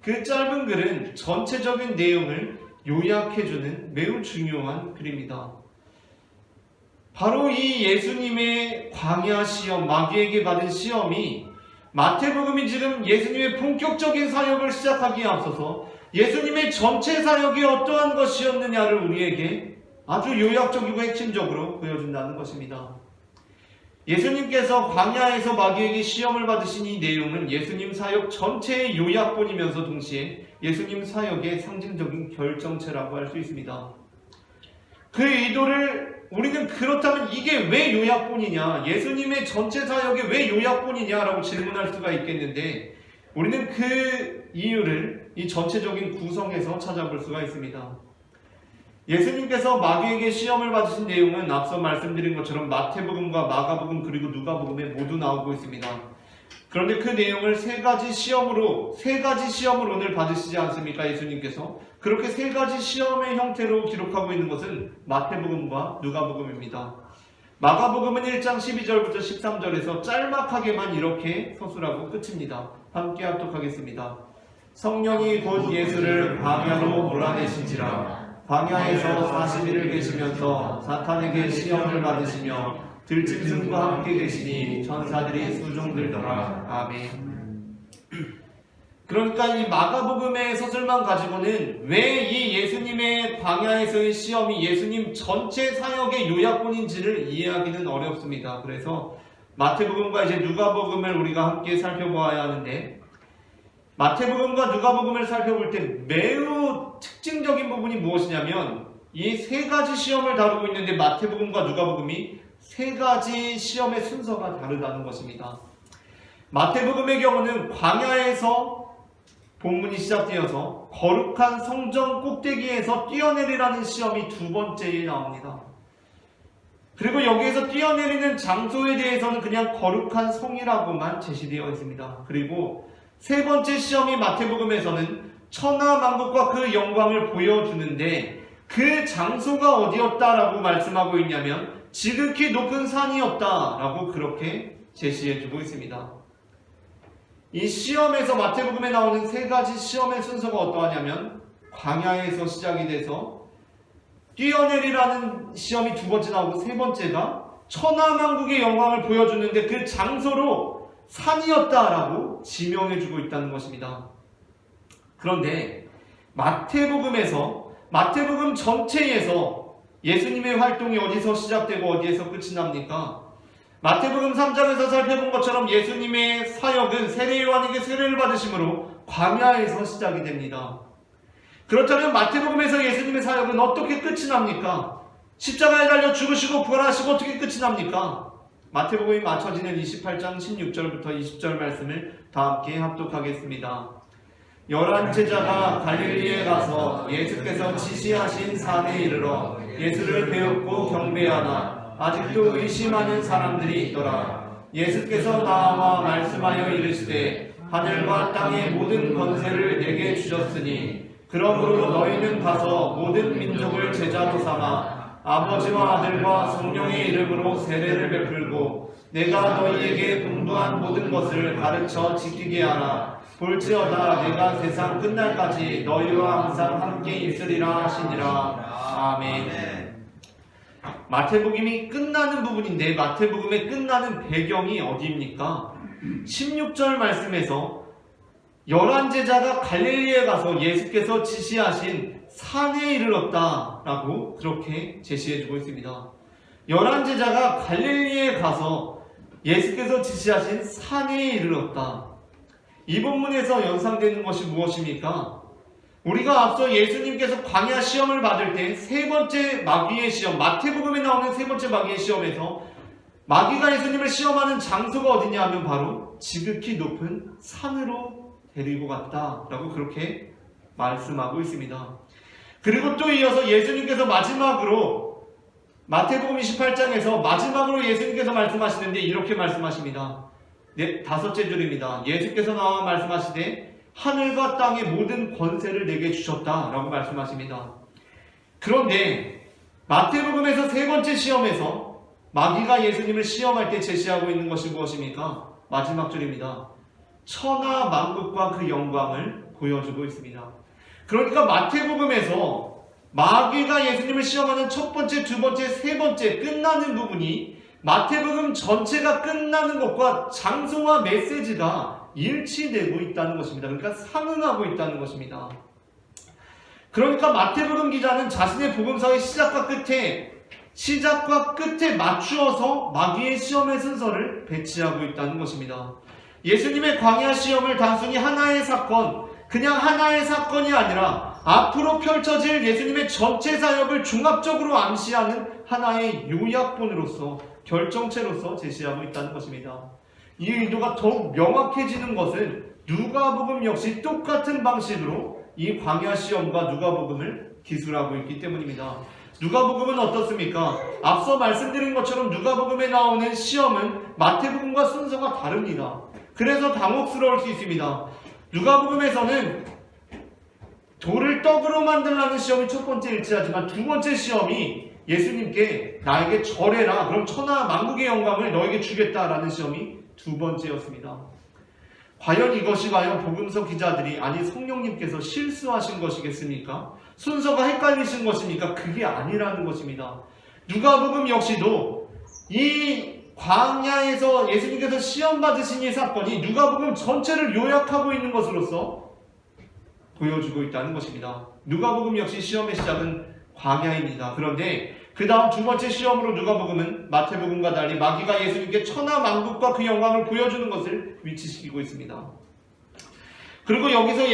그 짧은 글은 전체적인 내용을 요약해주는 매우 중요한 글입니다. 바로 이 예수님의 광야 시험, 마귀에게 받은 시험이 마태복음이 지금 예수님의 본격적인 사역을 시작하기에 앞서서 예수님의 전체 사역이 어떠한 것이었느냐를 우리에게 아주 요약적이고 핵심적으로 보여준다는 것입니다. 예수님께서 광야에서 마귀에게 시험을 받으신 이 내용은 예수님 사역 전체의 요약본이면서 동시에 예수님 사역의 상징적인 결정체라고 할 수 있습니다. 그 의도를 우리는 그렇다면 이게 왜 요약본이냐, 예수님의 전체 사역이 왜 요약본이냐라고 질문할 수가 있겠는데 우리는 그 이유를 이 전체적인 구성에서 찾아볼 수가 있습니다. 예수님께서 마귀에게 시험을 받으신 내용은 앞서 말씀드린 것처럼 마태복음과 마가복음 그리고 누가복음에 모두 나오고 있습니다. 그런데 그 내용을 세 가지 시험을 오늘 받으시지 않습니까? 예수님께서 그렇게 세 가지 시험의 형태로 기록하고 있는 것은 마태복음과 누가복음입니다. 마가복음은 1장 12절부터 13절에서 짤막하게만 이렇게 서술하고 끝입니다. 함께 합독하겠습니다. 성령이 곧 예수를 광야로 몰아내신지라 광야에서 40일을 계시면서 사탄에게 시험을 받으시며 들짐승과 함께 계시니 천사들이 수종들더라. 아멘. 그러니까 이 마가복음의 서술만 가지고는 왜 이 예수님의 광야에서의 시험이 예수님 전체 사역의 요약본인지를 이해하기는 어렵습니다. 그래서 마태복음과 이제 누가복음을 우리가 함께 살펴보아야 하는데, 마태복음과 누가복음을 살펴볼 때 매우 특징적인 부분이 무엇이냐면 이 세 가지 시험을 다루고 있는데 마태복음과 누가복음이 세 가지 시험의 순서가 다르다는 것입니다. 마태복음의 경우는 광야에서 본문이 시작되어서 거룩한 성전 꼭대기에서 뛰어내리라는 시험이 두 번째에 나옵니다. 그리고 여기에서 뛰어내리는 장소에 대해서는 그냥 거룩한 성이라고만 제시되어 있습니다. 그리고 세 번째 시험이 마태복음에서는 천하만국과 그 영광을 보여주는데 그 장소가 어디였다라고 말씀하고 있냐면 지극히 높은 산이었다라고 그렇게 제시해주고 있습니다. 이 시험에서 마태복음에 나오는 세 가지 시험의 순서가 어떠하냐면 광야에서 시작이 돼서 뛰어내리라는 시험이 두 번째 나오고 세 번째가 천하만국의 영광을 보여주는데 그 장소로 산이었다라고 지명해주고 있다는 것입니다. 그런데 마태복음 전체에서 예수님의 활동이 어디서 시작되고 어디에서 끝이 납니까? 마태복음 3장에서 살펴본 것처럼 예수님의 사역은 세례 요한에게 세례를 받으심으로 광야에서 시작이 됩니다. 그렇다면 마태복음에서 예수님의 사역은 어떻게 끝이 납니까? 십자가에 달려 죽으시고 부활하시고 어떻게 끝이 납니까? 마태복음이 맞춰지는 28장 16절부터 20절 말씀을 다 함께 합독하겠습니다. 11 제자가 갈릴리에 가서 예수께서 지시하신 산에 이르러 예수를 배웠고 경배하나 아직도 의심하는 사람들이 있더라. 예수께서 나와 말씀하여 이르시되 하늘과 땅의 모든 권세를 내게 주셨으니 그러므로 너희는 가서 모든 민족을 제자로 삼아 아버지와 아들과 성령의 이름으로 세례를 베풀고 내가 너희에게 공부한 모든 것을 가르쳐 지키게 하라. 볼지어다 내가 세상 끝날까지 너희와 항상 함께 있으리라 하시니라. 아멘. 마태복음이 끝나는 부분인데 마태복음의 끝나는 배경이 어디입니까? 16절 말씀에서 11제자가 갈릴리에 가서 예수께서 지시하신 산에 이르렀다라고 그렇게 제시해주고 있습니다. 11제자가 갈릴리에 가서 예수께서 지시하신 산에 이르렀다. 이 본문에서 연상되는 것이 무엇입니까? 우리가 앞서 예수님께서 광야 시험을 받을 때 세 번째 마귀의 시험, 마태복음에 나오는 세 번째 마귀의 시험에서 마귀가 예수님을 시험하는 장소가 어디냐 하면 바로 지극히 높은 산으로 데리고 갔다라고 그렇게 말씀하고 있습니다. 그리고 또 이어서 예수님께서 마지막으로 마태복음 28장에서 마지막으로 예수님께서 말씀하시는데 이렇게 말씀하십니다. 네, 5째 줄입니다. 예수께서 나와 말씀하시되 하늘과 땅의 모든 권세를 내게 주셨다라고 말씀하십니다. 그런데 마태복음에서 세 번째 시험에서 마귀가 예수님을 시험할 때 제시하고 있는 것이 무엇입니까? 마지막 줄입니다. 천하 만국과 그 영광을 보여주고 있습니다. 그러니까 마태복음에서 마귀가 예수님을 시험하는 첫 번째, 두 번째, 세 번째 끝나는 부분이 마태복음 전체가 끝나는 것과 장소와 메시지가 일치되고 있다는 것입니다. 그러니까 상응하고 있다는 것입니다. 그러니까 마태복음 기자는 자신의 복음서의 시작과 끝에 맞추어서 마귀의 시험의 순서를 배치하고 있다는 것입니다. 예수님의 광야 시험을 단순히 하나의 사건, 그냥 하나의 사건이 아니라 앞으로 펼쳐질 예수님의 전체 사역을 종합적으로 암시하는 하나의 요약본으로서, 결정체로서 제시하고 있다는 것입니다. 이 의도가 더욱 명확해지는 것은 누가복음 역시 똑같은 방식으로 이 광야 시험과 누가복음을 기술하고 있기 때문입니다. 누가복음은 어떻습니까? 앞서 말씀드린 것처럼 누가복음에 나오는 시험은 마태복음과 순서가 다릅니다. 그래서 당혹스러울 수 있습니다. 누가복음에서는 돌을 떡으로 만들라는 시험이 첫 번째 일치하지만 두 번째 시험이 예수님께 나에게 절해라, 그럼 천하 만국의 영광을 너에게 주겠다라는 시험이 두 번째였습니다. 과연 이것이 복음서 기자들이, 아니 성령님께서 실수하신 것이겠습니까? 순서가 헷갈리신 것입니까? 그게 아니라는 것입니다. 누가복음 역시도 이 광야에서 예수님께서 시험 받으신 이 사건이 누가복음 전체를 요약하고 있는 것으로서 보여주고 있다는 것입니다. 누가복음 역시 시험의 시작은 광야입니다. 그런데 그 다음 두 번째 시험으로 누가복음은 마태복음과 달리 마귀가 예수님께 천하 만국과 그 영광을 보여주는 것을 위치시키고 있습니다. 그리고 여기서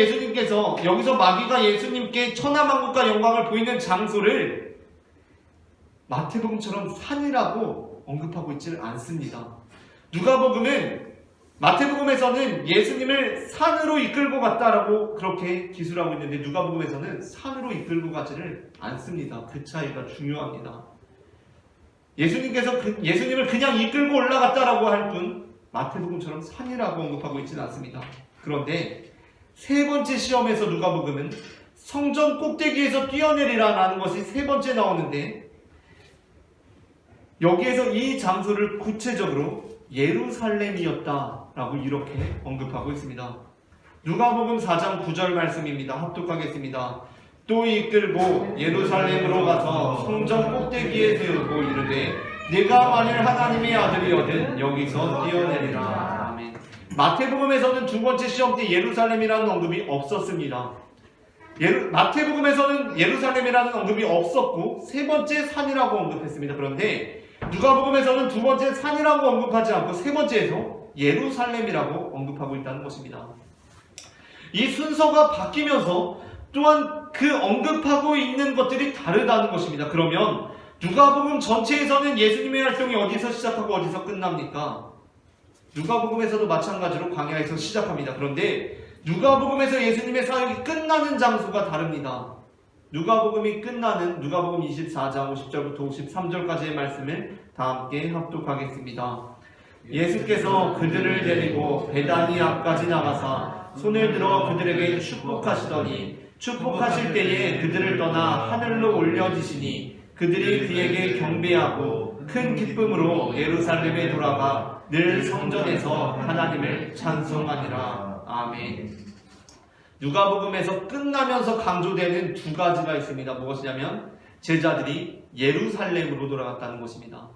마귀가 예수님께 천하 만국과 영광을 보이는 장소를 마태복음처럼 산이라고 언급하고 있지는 않습니다. 마태복음에서는 예수님을 산으로 이끌고 갔다라고 그렇게 기술하고 있는데 누가복음에서는 산으로 이끌고 가지를 않습니다. 그 차이가 중요합니다. 예수님을 그냥 이끌고 올라갔다라고 할 뿐 마태복음처럼 산이라고 언급하고 있지는 않습니다. 그런데 세 번째 시험에서 누가복음은 성전 꼭대기에서 뛰어내리라라는 것이 세 번째 나오는데 여기에서 이 장소를 구체적으로 예루살렘이었다라고 이렇게 언급하고 있습니다. 누가복음 4장 9절 말씀입니다. 합독하겠습니다. 또 이끌고 예루살렘으로 가서 성전 꼭대기에 세우고 이르되 네가 만일 하나님의 아들이거든 여기서 뛰어내리라. 아멘. 마태복음에서는 두 번째 시험 때 예루살렘이라는 언급이 없었습니다. 마태복음에서는 예루살렘이라는 언급이 없었고 세 번째 산이라고 언급했습니다. 그런데 누가복음에서는 두 번째 산이라고 언급하지 않고 세 번째에서 예루살렘이라고 언급하고 있다는 것입니다. 이 순서가 바뀌면서 또한 그 언급하고 있는 것들이 다르다는 것입니다. 그러면 누가복음 전체에서는 예수님의 활동이 어디서 시작하고 어디서 끝납니까? 누가복음에서도 마찬가지로 광야에서 시작합니다. 그런데 누가복음에서 예수님의 사역이 끝나는 장소가 다릅니다. 누가복음이 끝나는 누가복음 24장 50절부터 53절까지의 말씀을 다 함께 합독하겠습니다. 예수께서 그들을 데리고 베다니 앞까지 나가사 손을 들어 그들에게 축복하시더니 축복하실 때에 그들을 떠나 하늘로 올려지시니 그들이 그에게 경배하고 큰 기쁨으로 예루살렘에 돌아가 늘 성전에서 하나님을 찬송하니라. 아멘. 누가복음에서 끝나면서 강조되는 두 가지가 있습니다. 무엇이냐면 제자들이 예루살렘으로 돌아갔다는 것입니다.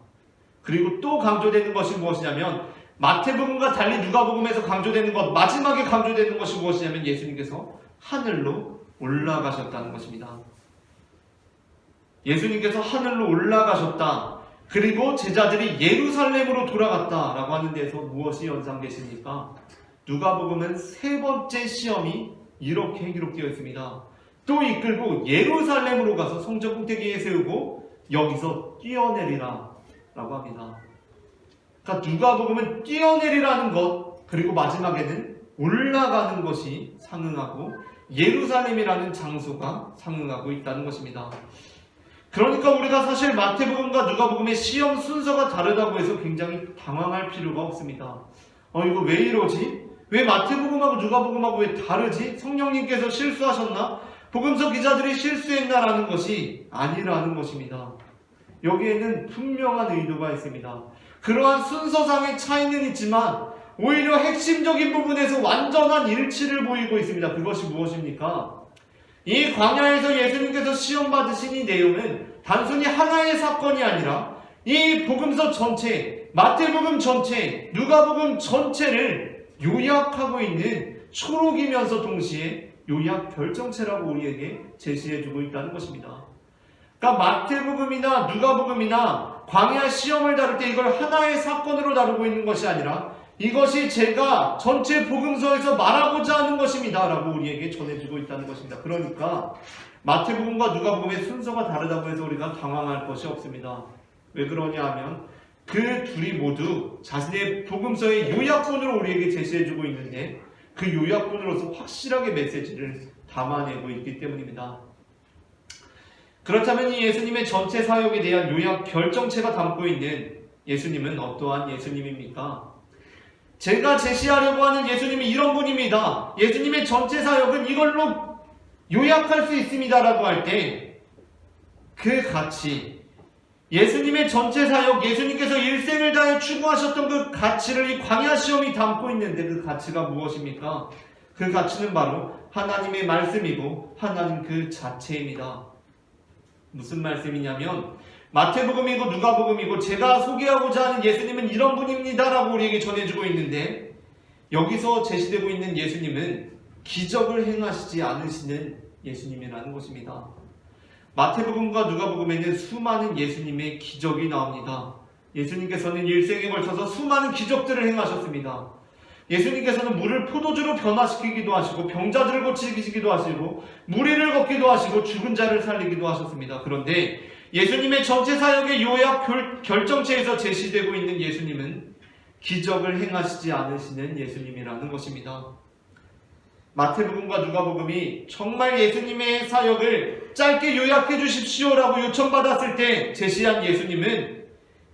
그리고 또 강조되는 것이 무엇이냐면 마태복음과 달리 누가복음에서 강조되는 것, 마지막에 강조되는 것이 무엇이냐면 예수님께서 하늘로 올라가셨다는 것입니다. 예수님께서 하늘로 올라가셨다. 그리고 제자들이 예루살렘으로 돌아갔다라고 하는 데서 무엇이 연상되십니까? 누가복음은 세 번째 시험이 이렇게 기록되어 있습니다. 또 이끌고 예루살렘으로 가서 성전 꼭대기에 세우고 여기서 뛰어내리라 라고 합니다. 그러니까 누가복음은 뛰어내리라는 것, 그리고 마지막에는 올라가는 것이 상응하고 예루살렘이라는 장소가 상응하고 있다는 것입니다. 그러니까 우리가 사실 마태복음과 누가복음의 시험 순서가 다르다고 해서 굉장히 당황할 필요가 없습니다. 이거 왜 이러지? 왜 마태복음하고 누가복음하고 왜 다르지? 성령님께서 실수하셨나? 복음서 기자들이 실수했나라는 것이 아니라는 것입니다. 여기에는 분명한 의도가 있습니다. 그러한 순서상의 차이는 있지만 오히려 핵심적인 부분에서 완전한 일치를 보이고 있습니다. 그것이 무엇입니까? 이 광야에서 예수님께서 시험 받으신 이 내용은 단순히 하나의 사건이 아니라 이 복음서 전체, 마태복음 전체, 누가복음 전체를 요약하고 있는 초록이면서 동시에 요약 결정체라고 우리에게 제시해주고 있다는 것입니다. 그러니까 마태복음이나 누가복음이나 광야 시험을 다룰 때 이걸 하나의 사건으로 다루고 있는 것이 아니라 이것이 제가 전체 복음서에서 말하고자 하는 것입니다 라고 우리에게 전해주고 있다는 것입니다. 그러니까 마태복음과 누가복음의 순서가 다르다고 해서 우리가 당황할 것이 없습니다. 왜 그러냐 하면 그 둘이 모두 자신의 복음서의 요약본으로 우리에게 제시해주고 있는데 그 요약본으로서 확실하게 메시지를 담아내고 있기 때문입니다. 그렇다면 이 예수님의 전체 사역에 대한 요약 결정체가 담고 있는 예수님은 어떠한 예수님입니까? 제가 제시하려고 하는 예수님이 이런 분입니다. 예수님의 전체 사역은 이걸로 요약할 수 있습니다 라고 할 때 그 가치, 예수님의 전체 사역, 예수님께서 일생을 다해 추구하셨던 그 가치를 이 광야 시험이 담고 있는데 그 가치가 무엇입니까? 그 가치는 바로 하나님의 말씀이고 하나님 그 자체입니다. 무슨 말씀이냐면 마태복음이고 누가복음이고 제가 소개하고자 하는 예수님은 이런 분입니다 라고 우리에게 전해주고 있는데 여기서 제시되고 있는 예수님은 기적을 행하시지 않으시는 예수님이라는 것입니다. 마태복음과 누가복음에는 수많은 예수님의 기적이 나옵니다. 예수님께서는 일생에 걸쳐서 수많은 기적들을 행하셨습니다. 예수님께서는 물을 포도주로 변화시키기도 하시고 병자들을 고치기도 하시고 무리를 걷기도 하시고 죽은 자를 살리기도 하셨습니다. 그런데 예수님의 전체 사역의 요약 결정체에서 제시되고 있는 예수님은 기적을 행하시지 않으시는 예수님이라는 것입니다. 마태복음과 누가복음이 정말 예수님의 사역을 짧게 요약해 주십시오라고 요청받았을 때 제시한 예수님은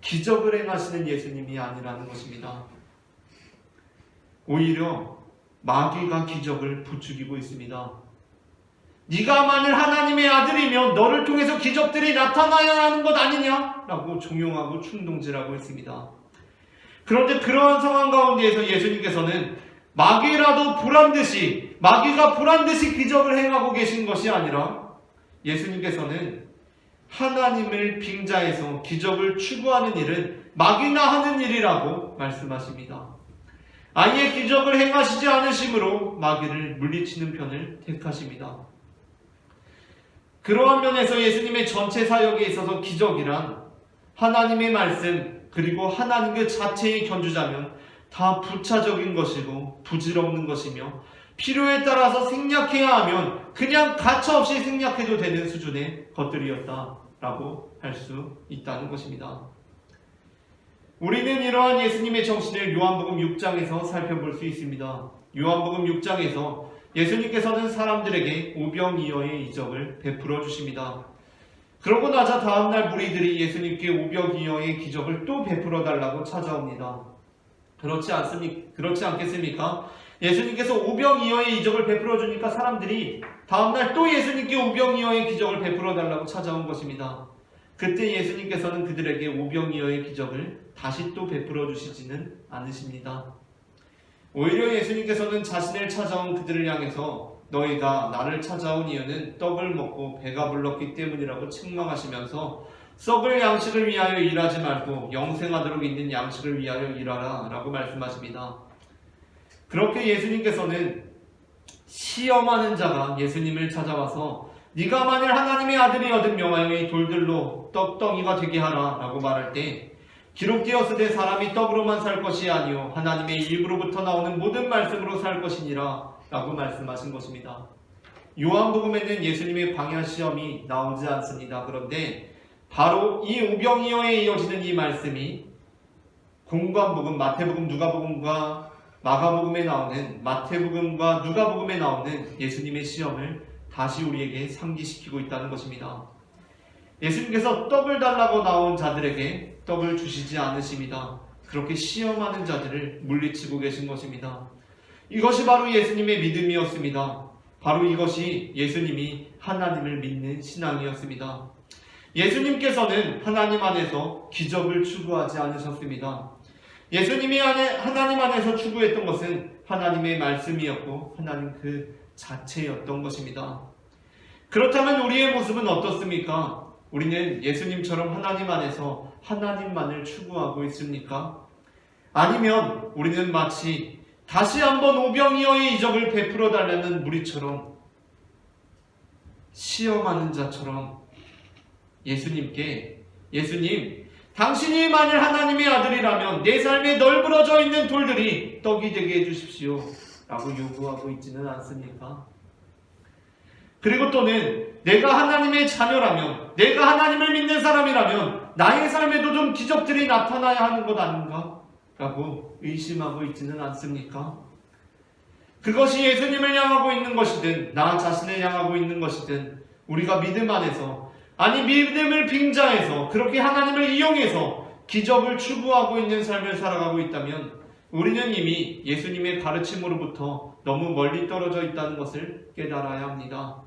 기적을 행하시는 예수님이 아니라는 것입니다. 오히려 마귀가 기적을 부추기고 있습니다. 네가 만일 하나님의 아들이면 너를 통해서 기적들이 나타나야 하는 것 아니냐? 라고 종용하고 충동질하고 있습니다. 그런데 그러한 상황 가운데에서 예수님께서는 마귀가 보란듯이 기적을 행하고 계신 것이 아니라 예수님께서는 하나님을 빙자해서 기적을 추구하는 일은 마귀나 하는 일이라고 말씀하십니다. 아예 기적을 행하시지 않으심으로 마귀를 물리치는 편을 택하십니다. 그러한 면에서 예수님의 전체 사역에 있어서 기적이란 하나님의 말씀 그리고 하나님 그 자체의 견주자면 다 부차적인 것이고 부질없는 것이며 필요에 따라서 생략해야 하면 그냥 가차없이 생략해도 되는 수준의 것들이었다라고 할 수 있다는 것입니다. 우리는 이러한 예수님의 정신을 요한복음 6장에서 살펴볼 수 있습니다. 요한복음 6장에서 예수님께서는 사람들에게 오병이어의 이적을 베풀어 주십니다. 그러고 나자 다음날 무리들이 예수님께 오병이어의 기적을 또 베풀어 달라고 찾아옵니다. 그렇지 않겠습니까? 예수님께서 오병이어의 이적을 베풀어 주니까 사람들이 다음날 또 예수님께 오병이어의 기적을 베풀어 달라고 찾아온 것입니다. 그때 예수님께서는 그들에게 오병이어의 기적을 다시 또 베풀어 주시지는 않으십니다. 오히려 예수님께서는 자신을 찾아온 그들을 향해서 너희가 나를 찾아온 이유는 떡을 먹고 배가 불렀기 때문이라고 책망하시면서 썩을 양식을 위하여 일하지 말고 영생하도록 있는 양식을 위하여 일하라 라고 말씀하십니다. 그렇게 예수님께서는 시험하는 자가 예수님을 찾아와서 네가 만일 하나님의 아들이거든 명하여 이 돌들로 떡덩이가 되게 하라 라고 말할 때 기록되었으되 사람이 떡으로만 살 것이 아니요 하나님의 입으로부터 나오는 모든 말씀으로 살 것이니라 라고 말씀하신 것입니다. 요한복음에는 예수님의 광야 시험이 나오지 않습니다. 그런데 바로 이 오병이어에 이어지는 이 말씀이 공관복음, 마태복음, 누가복음과 마가복음에 나오는 마태복음과 누가복음에 나오는 예수님의 시험을 다시 우리에게 상기시키고 있다는 것입니다. 예수님께서 떡을 달라고 나온 자들에게 떡을 주시지 않으십니다. 그렇게 시험하는 자들을 물리치고 계신 것입니다. 이것이 바로 예수님의 믿음이었습니다. 바로 이것이 예수님이 하나님을 믿는 신앙이었습니다. 예수님께서는 하나님 안에서 기적을 추구하지 않으셨습니다. 예수님이 하나님 안에서 추구했던 것은 하나님의 말씀이었고 하나님 그 자체였던 것입니다. 그렇다면 우리의 모습은 어떻습니까? 우리는 예수님처럼 하나님 안에서 하나님만을 추구하고 있습니까? 아니면 우리는 마치 다시 한번 오병이어의 이적을 베풀어 달라는 무리처럼 시험하는 자처럼 예수님, 당신이 만일 하나님의 아들이라면 내 삶에 널브러져 있는 돌들이 떡이 되게 해주십시오 라고 요구하고 있지는 않습니까? 그리고 또는 내가 하나님의 자녀라면, 내가 하나님을 믿는 사람이라면 나의 삶에도 좀 기적들이 나타나야 하는 것 아닌가? 라고 의심하고 있지는 않습니까? 그것이 예수님을 향하고 있는 것이든 나 자신을 향하고 있는 것이든 우리가 믿음 안에서, 아니 믿음을 빙자해서 그렇게 하나님을 이용해서 기적을 추구하고 있는 삶을 살아가고 있다면 우리는 이미 예수님의 가르침으로부터 너무 멀리 떨어져 있다는 것을 깨달아야 합니다.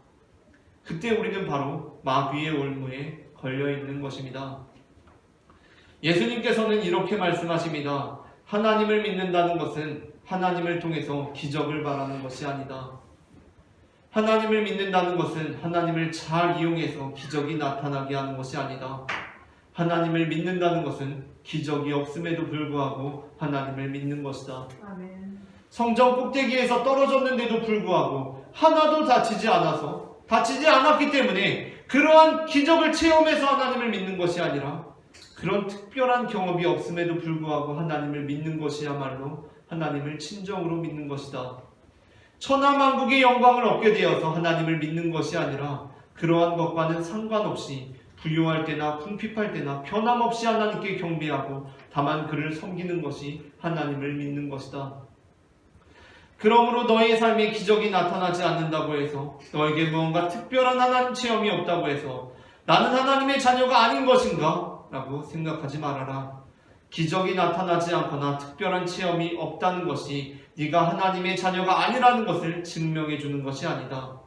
그때 우리는 바로 마귀의 올무에 걸려 있는 것입니다. 예수님께서는 이렇게 말씀하십니다. 하나님을 믿는다는 것은 하나님을 통해서 기적을 바라는 것이 아니다. 하나님을 믿는다는 것은 하나님을 잘 이용해서 기적이 나타나게 하는 것이 아니다. 하나님을 믿는다는 것은 기적이 없음에도 불구하고 하나님을 믿는 것이다. 아멘. 성전 꼭대기에서 떨어졌는데도 불구하고 하나도 다치지 않았기 때문에 그러한 기적을 체험해서 하나님을 믿는 것이 아니라 그런 특별한 경험이 없음에도 불구하고 하나님을 믿는 것이야말로 하나님을 진정으로 믿는 것이다. 천하만국의 영광을 얻게 되어서 하나님을 믿는 것이 아니라 그러한 것과는 상관없이 부요할 때나 궁핍할 때나 변함없이 하나님께 경배하고 다만 그를 섬기는 것이 하나님을 믿는 것이다. 그러므로 너의 삶에 기적이 나타나지 않는다고 해서, 너에게 무언가 특별한 하나님 체험이 없다고 해서 나는 하나님의 자녀가 아닌 것인가? 라고 생각하지 말아라. 기적이 나타나지 않거나 특별한 체험이 없다는 것이 네가 하나님의 자녀가 아니라는 것을 증명해 주는 것이 아니다.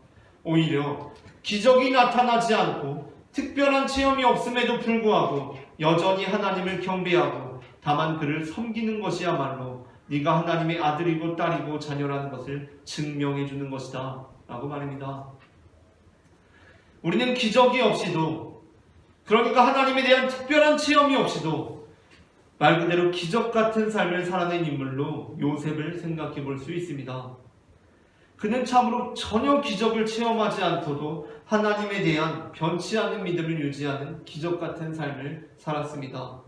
오히려 기적이 나타나지 않고 특별한 체험이 없음에도 불구하고 여전히 하나님을 경배하고 다만 그를 섬기는 것이야말로 네가 하나님의 아들이고 딸이고 자녀라는 것을 증명해 주는 것이다 라고 말합니다. 우리는 기적이 없이도, 그러니까 하나님에 대한 특별한 체험이 없이도 말 그대로 기적 같은 삶을 살아낸 인물로 요셉을 생각해 볼 수 있습니다. 그는 참으로 전혀 기적을 체험하지 않고도 하나님에 대한 변치 않은 믿음을 유지하는 기적 같은 삶을 살았습니다.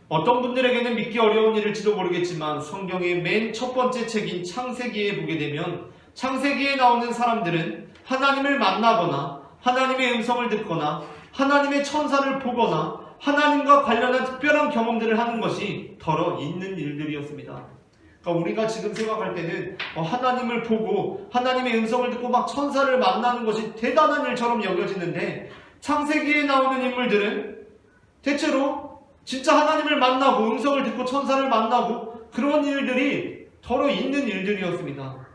어떤 분들에게는 믿기 어려운 일일지도 모르겠지만 성경의 맨 첫 번째 책인 창세기에 보게 되면 창세기에 나오는 사람들은 하나님을 만나거나 하나님의 음성을 듣거나 하나님의 천사를 보거나 하나님과 관련한 특별한 경험들을 하는 것이 덜어 있는 일들이었습니다. 그러니까 우리가 지금 생각할 때는 하나님을 보고 하나님의 음성을 듣고 막 천사를 만나는 것이 대단한 일처럼 여겨지는데 창세기에 나오는 인물들은 대체로 진짜 하나님을 만나고 음성을 듣고 천사를 만나고 그런 일들이 덜어 있는 일들이었습니다.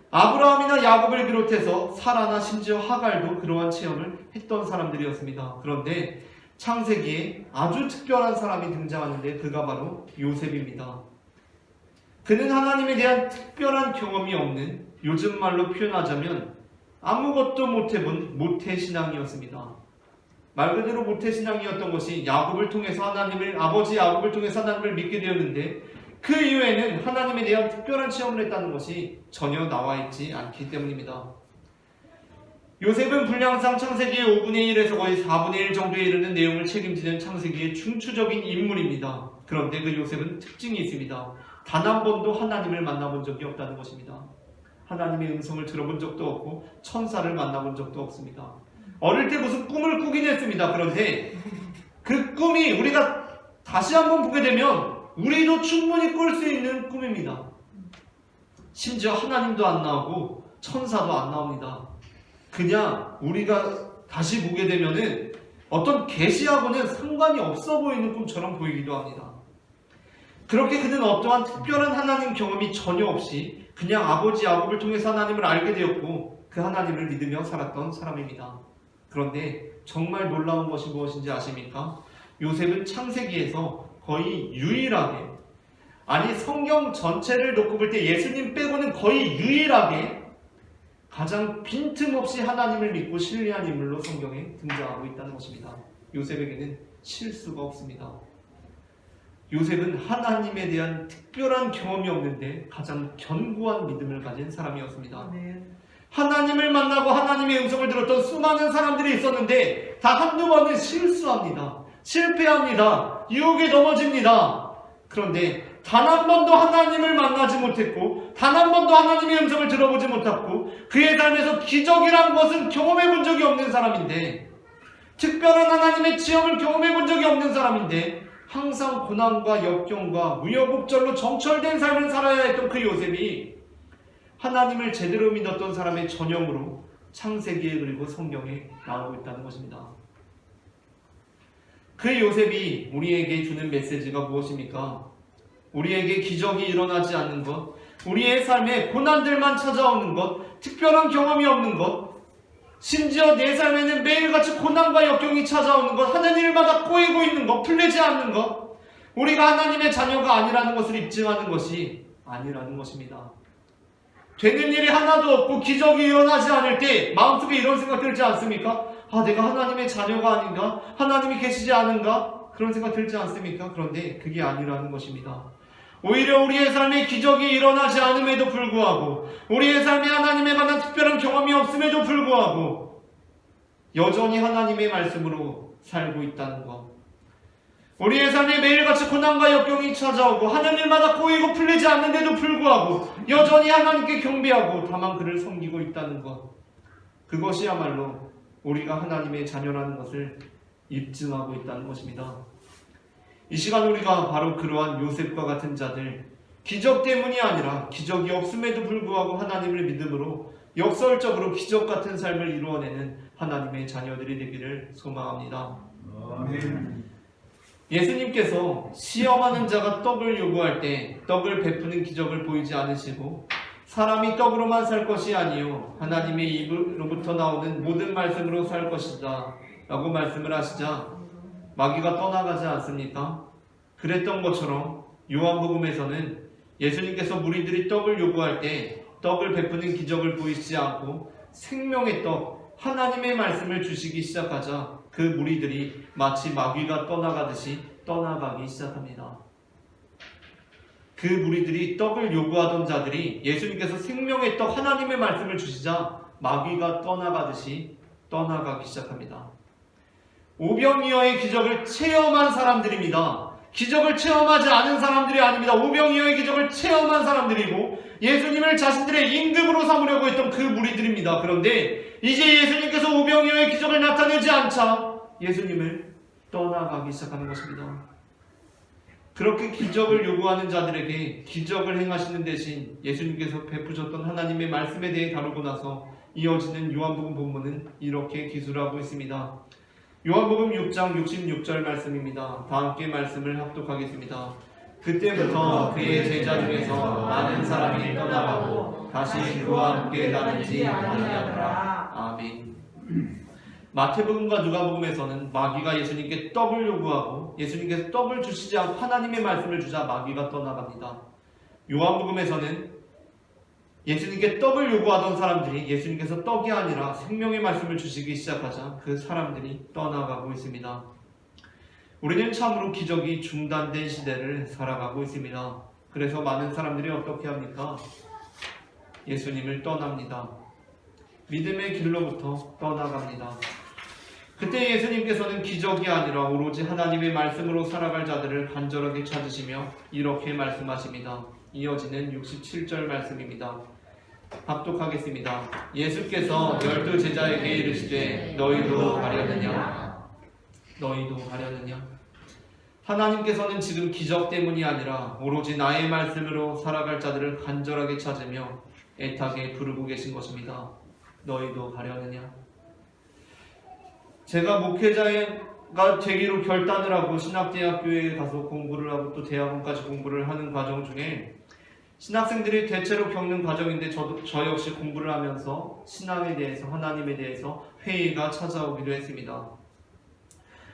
아브라함이나 야곱을 비롯해서 사라나 심지어 하갈도 그러한 체험을 했던 사람들이었습니다. 그런데 창세기에 아주 특별한 사람이 등장하는데 그가 바로 요셉입니다. 그는 하나님에 대한 특별한 경험이 없는, 요즘 말로 표현하자면 아무것도 못해본 모태신앙이었습니다. 말 그대로 모태신앙이었던 것이 야곱을 통해서 아버지 야곱을 통해서 하나님을 믿게 되었는데 그 이후에는 하나님에 대한 특별한 체험을 했다는 것이 전혀 나와 있지 않기 때문입니다. 요셉은 분량상 창세기의 5분의 1에서 거의 4분의 1 정도에 이르는 내용을 책임지는 창세기의 중추적인 인물입니다. 그런데 그 요셉은 특징이 있습니다. 단 한 번도 하나님을 만나본 적이 없다는 것입니다. 하나님의 음성을 들어본 적도 없고 천사를 만나본 적도 없습니다. 어릴 때 무슨 꿈을 꾸긴 했습니다. 그런데 그 꿈이 우리가 다시 한번 보게 되면 우리도 충분히 꿀 수 있는 꿈입니다. 심지어 하나님도 안 나오고 천사도 안 나옵니다. 그냥 우리가 다시 보게 되면은 어떤 계시하고는 상관이 없어 보이는 꿈처럼 보이기도 합니다. 그렇게 그는 어떠한 특별한 하나님 경험이 전혀 없이 그냥 아버지 야곱을 통해서 하나님을 알게 되었고 그 하나님을 믿으며 살았던 사람입니다. 그런데 정말 놀라운 것이 무엇인지 아십니까? 요셉은 창세기에서 거의 유일하게, 아니 성경 전체를 놓고 볼 때 예수님 빼고는 거의 유일하게 가장 빈틈없이 하나님을 믿고 신뢰한 인물로 성경에 등장하고 있다는 것입니다. 요셉에게는 실수가 없습니다. 요셉은 하나님에 대한 특별한 경험이 없는데 가장 견고한 믿음을 가진 사람이었습니다. 아멘. 하나님을 만나고 하나님의 음성을 들었던 수많은 사람들이 있었는데 다 한두 번은 실수합니다. 실패합니다. 유혹에 넘어집니다. 그런데 단 한 번도 하나님을 만나지 못했고 단 한 번도 하나님의 음성을 들어보지 못했고 그의 삶에서 기적이란 것은 경험해 본 적이 없는 사람인데, 특별한 하나님의 지형을 경험해 본 적이 없는 사람인데 항상 고난과 역경과 우여곡절로 정철된 삶을 살아야 했던 그 요셉이 하나님을 제대로 믿었던 사람의 전형으로 창세기에 그리고 성경에 나오고 있다는 것입니다. 그 요셉이 우리에게 주는 메시지가 무엇입니까? 우리에게 기적이 일어나지 않는 것, 우리의 삶에 고난들만 찾아오는 것, 특별한 경험이 없는 것, 심지어 내 삶에는 매일같이 고난과 역경이 찾아오는 것, 하는 일마다 꼬이고 있는 것, 풀리지 않는 것, 우리가 하나님의 자녀가 아니라는 것을 입증하는 것이 아니라는 것입니다. 되는 일이 하나도 없고 기적이 일어나지 않을 때 마음속에 이런 생각 들지 않습니까? 아, 내가 하나님의 자녀가 아닌가? 하나님이 계시지 않은가? 그런 생각 들지 않습니까? 그런데 그게 아니라는 것입니다. 오히려 우리의 삶에 기적이 일어나지 않음에도 불구하고, 우리의 삶에 하나님에 관한 특별한 경험이 없음에도 불구하고 여전히 하나님의 말씀으로 살고 있다는 것, 우리의 삶에 매일같이 고난과 역경이 찾아오고 하는 일마다 꼬이고 풀리지 않는데도 불구하고 여전히 하나님께 경배하고 다만 그를 섬기고 있다는 것, 그것이야말로 우리가 하나님의 자녀라는 것을 입증하고 있다는 것입니다. 이 시간 우리가 바로 그러한 요셉과 같은 자들, 기적 때문이 아니라 기적이 없음에도 불구하고 하나님을 믿음으로 역설적으로 기적 같은 삶을 이루어내는 하나님의 자녀들이 되기를 소망합니다. 아멘. 예수님께서 시험하는 자가 떡을 요구할 때 떡을 베푸는 기적을 보이지 않으시고 사람이 떡으로만 살 것이 아니요 하나님의 입으로부터 나오는 모든 말씀으로 살 것이다 라고 말씀을 하시자 마귀가 떠나가지 않습니까? 그랬던 것처럼 요한복음에서는 예수님께서 무리들이 떡을 요구할 때 떡을 베푸는 기적을 보이시지 않고 생명의 떡, 하나님의 말씀을 주시기 시작하자 그 무리들이 마치 마귀가 떠나가듯이 떠나가기 시작합니다. 그 무리들이 떡을 요구하던 자들이 예수님께서 생명의 떡, 하나님의 말씀을 주시자 마귀가 떠나가듯이 떠나가기 시작합니다. 오병이어의 기적을 체험한 사람들입니다. 기적을 체험하지 않은 사람들이 아닙니다. 오병이어의 기적을 체험한 사람들이고 예수님을 자신들의 임금으로 삼으려고 했던 그 무리들입니다. 그런데 이제 예수님께서 오병이어의 기적을 나타내지 않자 예수님을 떠나가기 시작하는 것입니다. 그렇게 기적을 요구하는 자들에게 기적을 행하시는 대신 예수님께서 베푸셨던 하나님의 말씀에 대해 다루고 나서 이어지는 요한복음 본문은 이렇게 기술하고 있습니다. 요한복음 6장 66절 말씀입니다. 다 함께 말씀을 합독하겠습니다. 그때부터 그의 제자 중에서 많은 사람이 떠나가고 다시 그와 함께 나누지 아니하더라. 아멘. 마태복음과 누가복음에서는 마귀가 예수님께 떡을 요구하고 예수님께서 떡을 주시지 않고 하나님의 말씀을 주자 마귀가 떠나갑니다. 요한복음에서는 예수님께 떡을 요구하던 사람들이 예수님께서 떡이 아니라 생명의 말씀을 주시기 시작하자 그 사람들이 떠나가고 있습니다. 우리는 참으로 기적이 중단된 시대를 살아가고 있습니다. 그래서 많은 사람들이 어떻게 합니까? 예수님을 떠납니다. 믿음의 길로부터 떠나갑니다. 그때 예수님께서는 기적이 아니라 오로지 하나님의 말씀으로 살아갈 자들을 간절하게 찾으시며 이렇게 말씀하십니다. 이어지는 67절 말씀입니다. 합독하겠습니다. 예수께서 12 제자에게 이르시되 너희도 가려느냐? 너희도 가려느냐? 하나님께서는 지금 기적 때문이 아니라 오로지 나의 말씀으로 살아갈 자들을 간절하게 찾으며 애타게 부르고 계신 것입니다. 너희도 가려느냐? 제가 목회자가 되기로 결단을 하고 신학대학교에 가서 공부를 하고 또 대학원까지 공부를 하는 과정 중에 신학생들이 대체로 겪는 과정인데 저 역시 공부를 하면서 신앙에 대해서, 하나님에 대해서 회의가 찾아오기도 했습니다.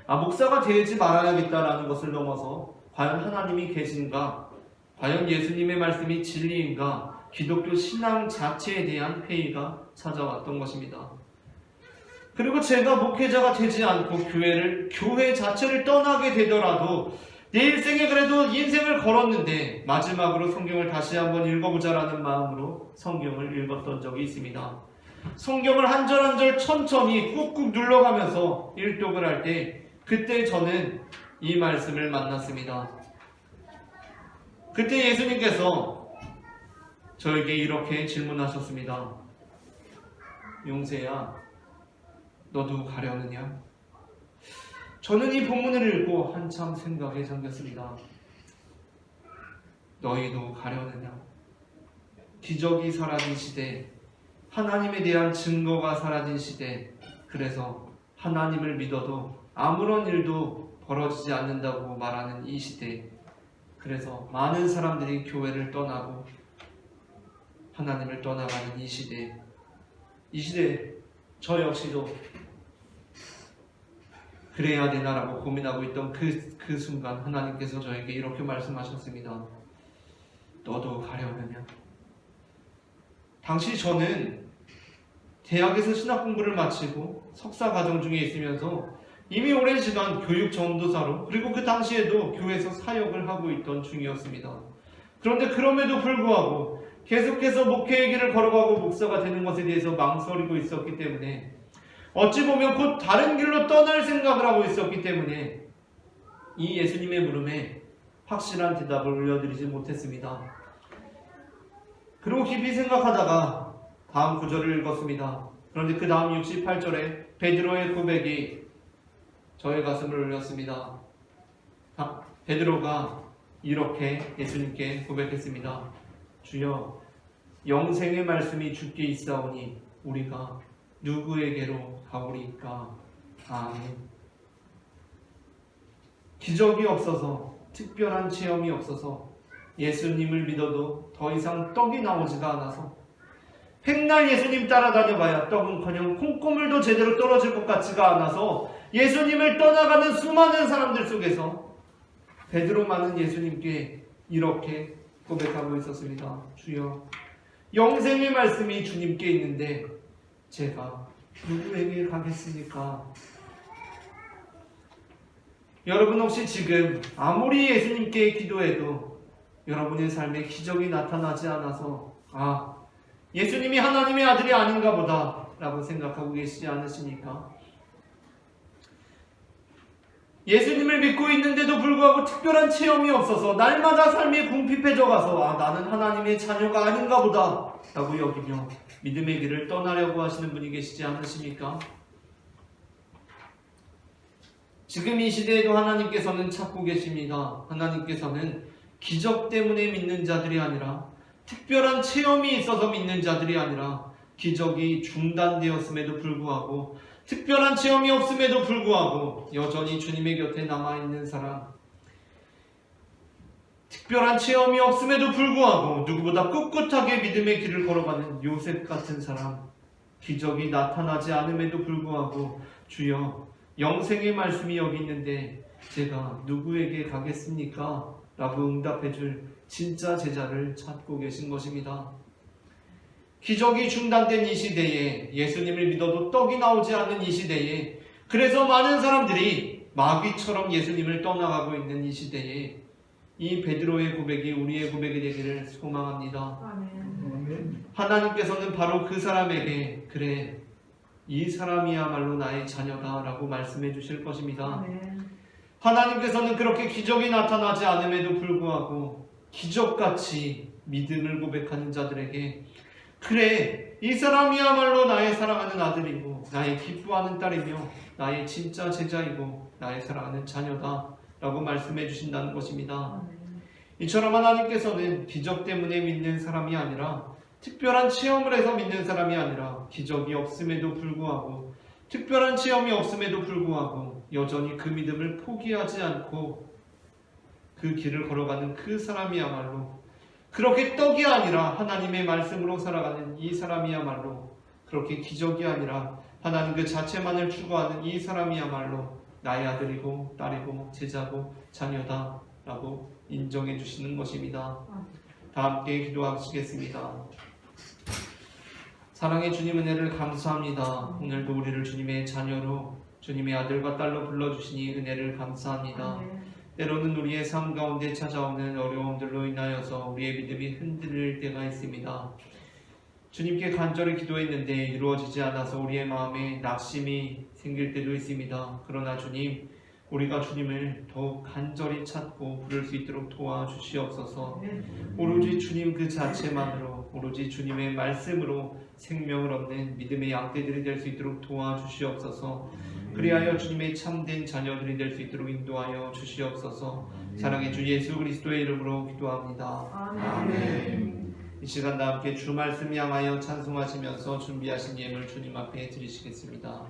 목사가 되지 말아야겠다라는 것을 넘어서 과연 하나님이 계신가? 과연 예수님의 말씀이 진리인가? 기독교 신앙 자체에 대한 회의가 찾아왔던 것입니다. 그리고 제가 목회자가 되지 않고 교회 자체를 떠나게 되더라도 내 일생에 그래도 인생을 걸었는데 마지막으로 성경을 다시 한번 읽어보자라는 마음으로 성경을 읽었던 적이 있습니다. 성경을 한 절 한 절 천천히 꾹꾹 눌러가면서 일독을 할 때 그때 저는 이 말씀을 만났습니다. 그때 예수님께서 저에게 이렇게 질문하셨습니다. 용세야, 너도 가려느냐? 저는 이 본문을 읽고 한참 생각에 잠겼습니다. 너희도 가려느냐? 기적이 사라진 시대, 하나님에 대한 증거가 사라진 시대, 그래서 하나님을 믿어도 아무런 일도 벌어지지 않는다고 말하는 이 시대, 그래서 많은 사람들이 교회를 떠나고 하나님을 떠나가는 이 시대, 저 역시도 그래야 되나라고 고민하고 있던 그 순간 하나님께서 저에게 이렇게 말씀하셨습니다. 너도 가려느냐? 당시 저는 대학에서 신학 공부를 마치고 석사 과정 중에 있으면서 이미 오랜 시간 교육 전도사로, 그리고 그 당시에도 교회에서 사역을 하고 있던 중이었습니다. 그런데 그럼에도 불구하고 계속해서 목회의 길을 걸어가고 목사가 되는 것에 대해서 망설이고 있었기 때문에, 어찌 보면 곧 다른 길로 떠날 생각을 하고 있었기 때문에 이 예수님의 물음에 확실한 대답을 올려드리지 못했습니다. 그리고 깊이 생각하다가 다음 구절을 읽었습니다. 그런데 그 다음 68절에 베드로의 고백이 저의 가슴을 울렸습니다. 베드로가 이렇게 예수님께 고백했습니다. 주여, 영생의 말씀이 주께 있사오니 우리가 누구에게로 가오리까? 아멘. 기적이 없어서, 특별한 체험이 없어서, 예수님을 믿어도 더 이상 떡이 나오지가 않아서, 백날 예수님 따라다녀봐야 떡은커녕 콩고물도 제대로 떨어질 것 같지가 않아서 예수님을 떠나가는 수많은 사람들 속에서 베드로만은 예수님께 이렇게 고백하고 있었습니다. 주여, 영생의 말씀이 주님께 있는데 제가 누구에게 가겠습니까? 여러분, 혹시 지금 아무리 예수님께 기도해도 여러분의 삶에 기적이 나타나지 않아서 예수님이 하나님의 아들이 아닌가 보다 라고 생각하고 계시지 않으십니까? 예수님을 믿고 있는데도 불구하고 특별한 체험이 없어서 날마다 삶이 궁핍해져 가서 나는 하나님의 자녀가 아닌가 보다 라고 여기며 믿음의 길을 떠나려고 하시는 분이 계시지 않으십니까? 지금 이 시대에도 하나님께서는 찾고 계십니다. 하나님께서는 기적 때문에 믿는 자들이 아니라, 특별한 체험이 있어서 믿는 자들이 아니라, 기적이 중단되었음에도 불구하고, 특별한 체험이 없음에도 불구하고 여전히 주님의 곁에 남아있는 사람, 특별한 체험이 없음에도 불구하고 누구보다 꿋꿋하게 믿음의 길을 걸어가는 요셉 같은 사람, 기적이 나타나지 않음에도 불구하고 주여, 영생의 말씀이 여기 있는데 제가 누구에게 가겠습니까? 라고 응답해줄 진짜 제자를 찾고 계신 것입니다. 기적이 중단된 이 시대에, 예수님을 믿어도 떡이 나오지 않는 이 시대에, 그래서 많은 사람들이 마귀처럼 예수님을 떠나가고 있는 이 시대에 이 베드로의 고백이 우리의 고백이 되기를 소망합니다. 아멘. 하나님께서는 바로 그 사람에게 그래, 이 사람이야말로 나의 자녀다 라고 말씀해 주실 것입니다. 아멘. 하나님께서는 그렇게 기적이 나타나지 않음에도 불구하고 기적같이 믿음을 고백하는 자들에게 그래, 이 사람이야말로 나의 사랑하는 아들이고 나의 기뻐하는 딸이며 나의 진짜 제자이고 나의 사랑하는 자녀다 라고 말씀해 주신다는 것입니다. 이처럼 하나님께서는 기적 때문에 믿는 사람이 아니라, 특별한 체험을 해서 믿는 사람이 아니라, 기적이 없음에도 불구하고, 특별한 체험이 없음에도 불구하고 여전히 그 믿음을 포기하지 않고 그 길을 걸어가는 그 사람이야말로, 그렇게 떡이 아니라 하나님의 말씀으로 살아가는 이 사람이야말로, 그렇게 기적이 아니라 하나님 그 자체만을 추구하는 이 사람이야말로 나의 아들이고 딸이고 제자고 자녀다 라고 인정해 주시는 것입니다. 다 함께 기도하시겠습니다. 사랑의 주님 은혜를 감사합니다. 오늘도 우리를 주님의 자녀로, 주님의 아들과 딸로 불러주시니 은혜를 감사합니다. 때로는 우리의 삶 가운데 찾아오는 어려움들로 인하여서 우리의 믿음이 흔들릴 때가 있습니다. 주님께 간절히 기도했는데 이루어지지 않아서 우리의 마음에 낙심이 생길 때도 있습니다. 그러나 주님, 우리가 주님을 더욱 간절히 찾고 부를 수 있도록 도와주시옵소서. 오로지 주님 그 자체만으로, 오로지 주님의 말씀으로 생명을 얻는 믿음의 양떼들이 될 수 있도록 도와주시옵소서. 그리하여 주님의 참된 자녀들이 될 수 있도록 인도하여 주시옵소서. 사랑의 주 예수 그리스도의 이름으로 기도합니다. 아멘. 이 시간 다 함께 주 말씀 향하여 찬송하시면서 준비하신 예물 주님 앞에 드리시겠습니다.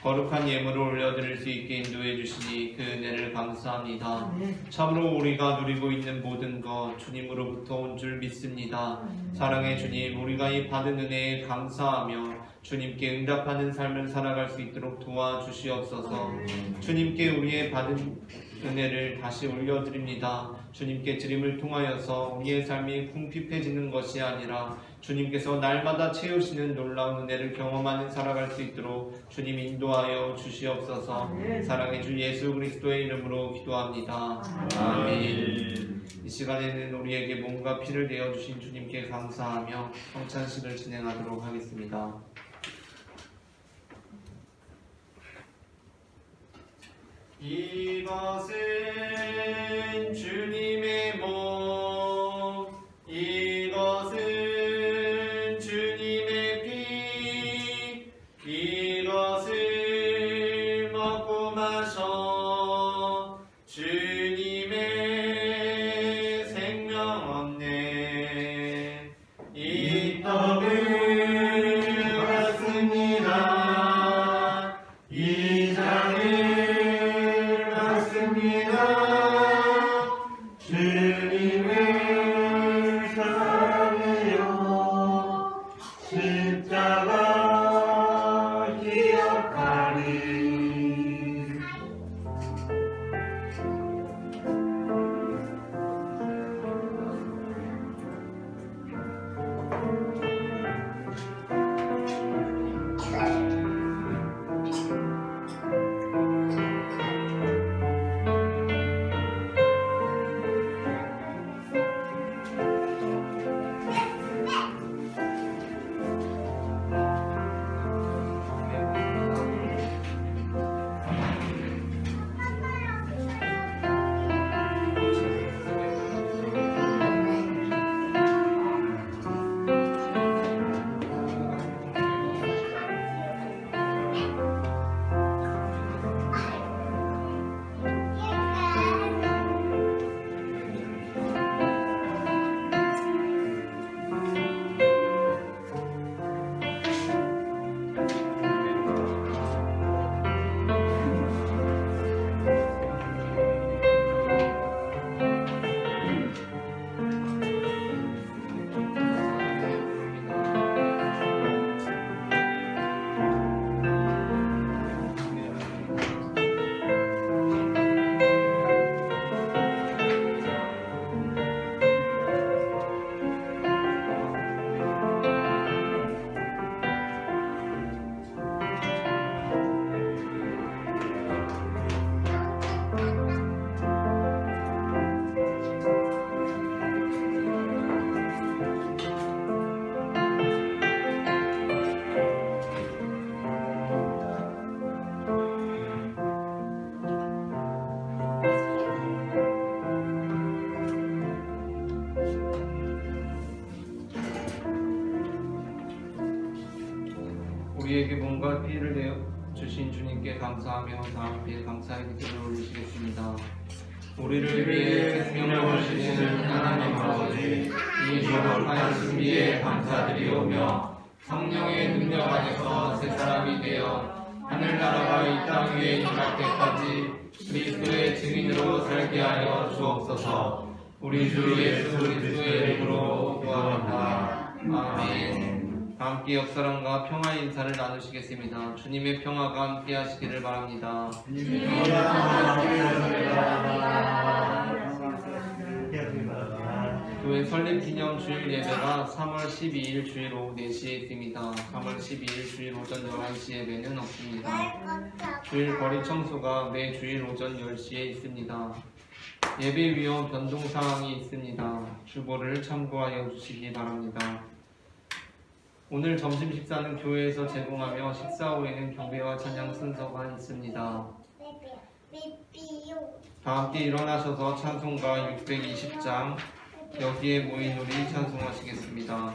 거룩한 예물을 올려드릴 수 있게 인도해 주시니 그 은혜를 감사합니다. 아멘. 참으로 우리가 누리고 있는 모든 것 주님으로부터 온 줄 믿습니다. 사랑의 주님, 우리가 이 받은 은혜에 감사하며 주님께 응답하는 삶을 살아갈 수 있도록 도와주시옵소서. 주님께 우리의 받은 은혜를 다시 올려드립니다. 주님께 드림을 통하여서 우리의 삶이 궁핍해지는 것이 아니라 주님께서 날마다 채우시는 놀라운 은혜를 경험하는 살아갈 수 있도록 주님 인도하여 주시옵소서. 사랑의 주 예수 그리스도의 이름으로 기도합니다. 아멘. 이 시간에는 우리에게 몸과 피를 내어주신 주님께 감사하며 성찬식을 진행하도록 하겠습니다. 이것은 주님의 몸, 이것은 주님의 피, 이것을 먹고 마셔 주님의 생명 얻네. 이 떡을 받습니다. 이 잔을 주님을 사랑해요. 십자가 기억하리. 우리에게 몸과 피를 내어 주신 주님께 감사하며 다 함께 감사의 기도를 올리시겠습니다. 우리를 위해 생명을 주시는 하나님 아버지, 이 거룩한 신비에 감사드리오며 성령의 능력 안에서 새 사람이 되어 하늘나라가 이 땅 위에 임할 때까지 그리스도의 증인으로 살게 하여 주옵소서. 우리 주 예수 그리스도의 이름으로 기도합니다. 아멘. 함께 역사랑과 평화의 인사를 나누시겠습니다. 주님의 평화가 함께 하시기를 바랍니다. 교회 설립 기념 주일 예배가 3월 12일 주일 오후 4시에 있습니다. 3월 12일 주일 오전 11시 예배는 없습니다. 주일 거리 청소가 매 주일 오전 10시에 있습니다. 예배 위원 변동 사항이 있습니다. 주보를 참고하여 주시기 바랍니다. 오늘 점심 식사는 교회에서 제공하며 식사 후에는 경배와 찬양 순서가 있습니다. 다 함께 일어나셔서 찬송가 620장 여기에 모인 우리 찬송하시겠습니다.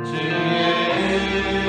주의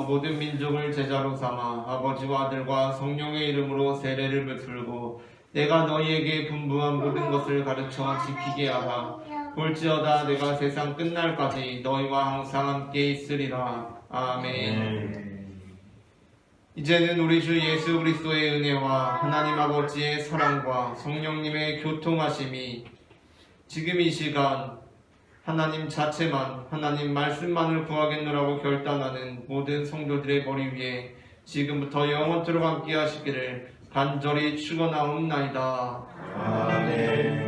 모든 민족을 제자로 삼아 아버지와 아들과 성령의 이름으로 세례를 베풀고 내가 너희에게 분부한 모든 것을 가르쳐 지키게 하라. 볼지어다 내가 세상 끝날까지 너희와 항상 함께 있으리라. 아멘. 이제는 우리 주 예수 그리스도의 은혜와 하나님 아버지의 사랑과 성령님의 교통하심이 지금 이 시간 하나님 자체만, 하나님 말씀만을 구하겠노라고 결단하는 모든 성도들의 머리 위에 지금부터 영원토록 함께 하시기를 간절히 축원하옵나이다. 아멘.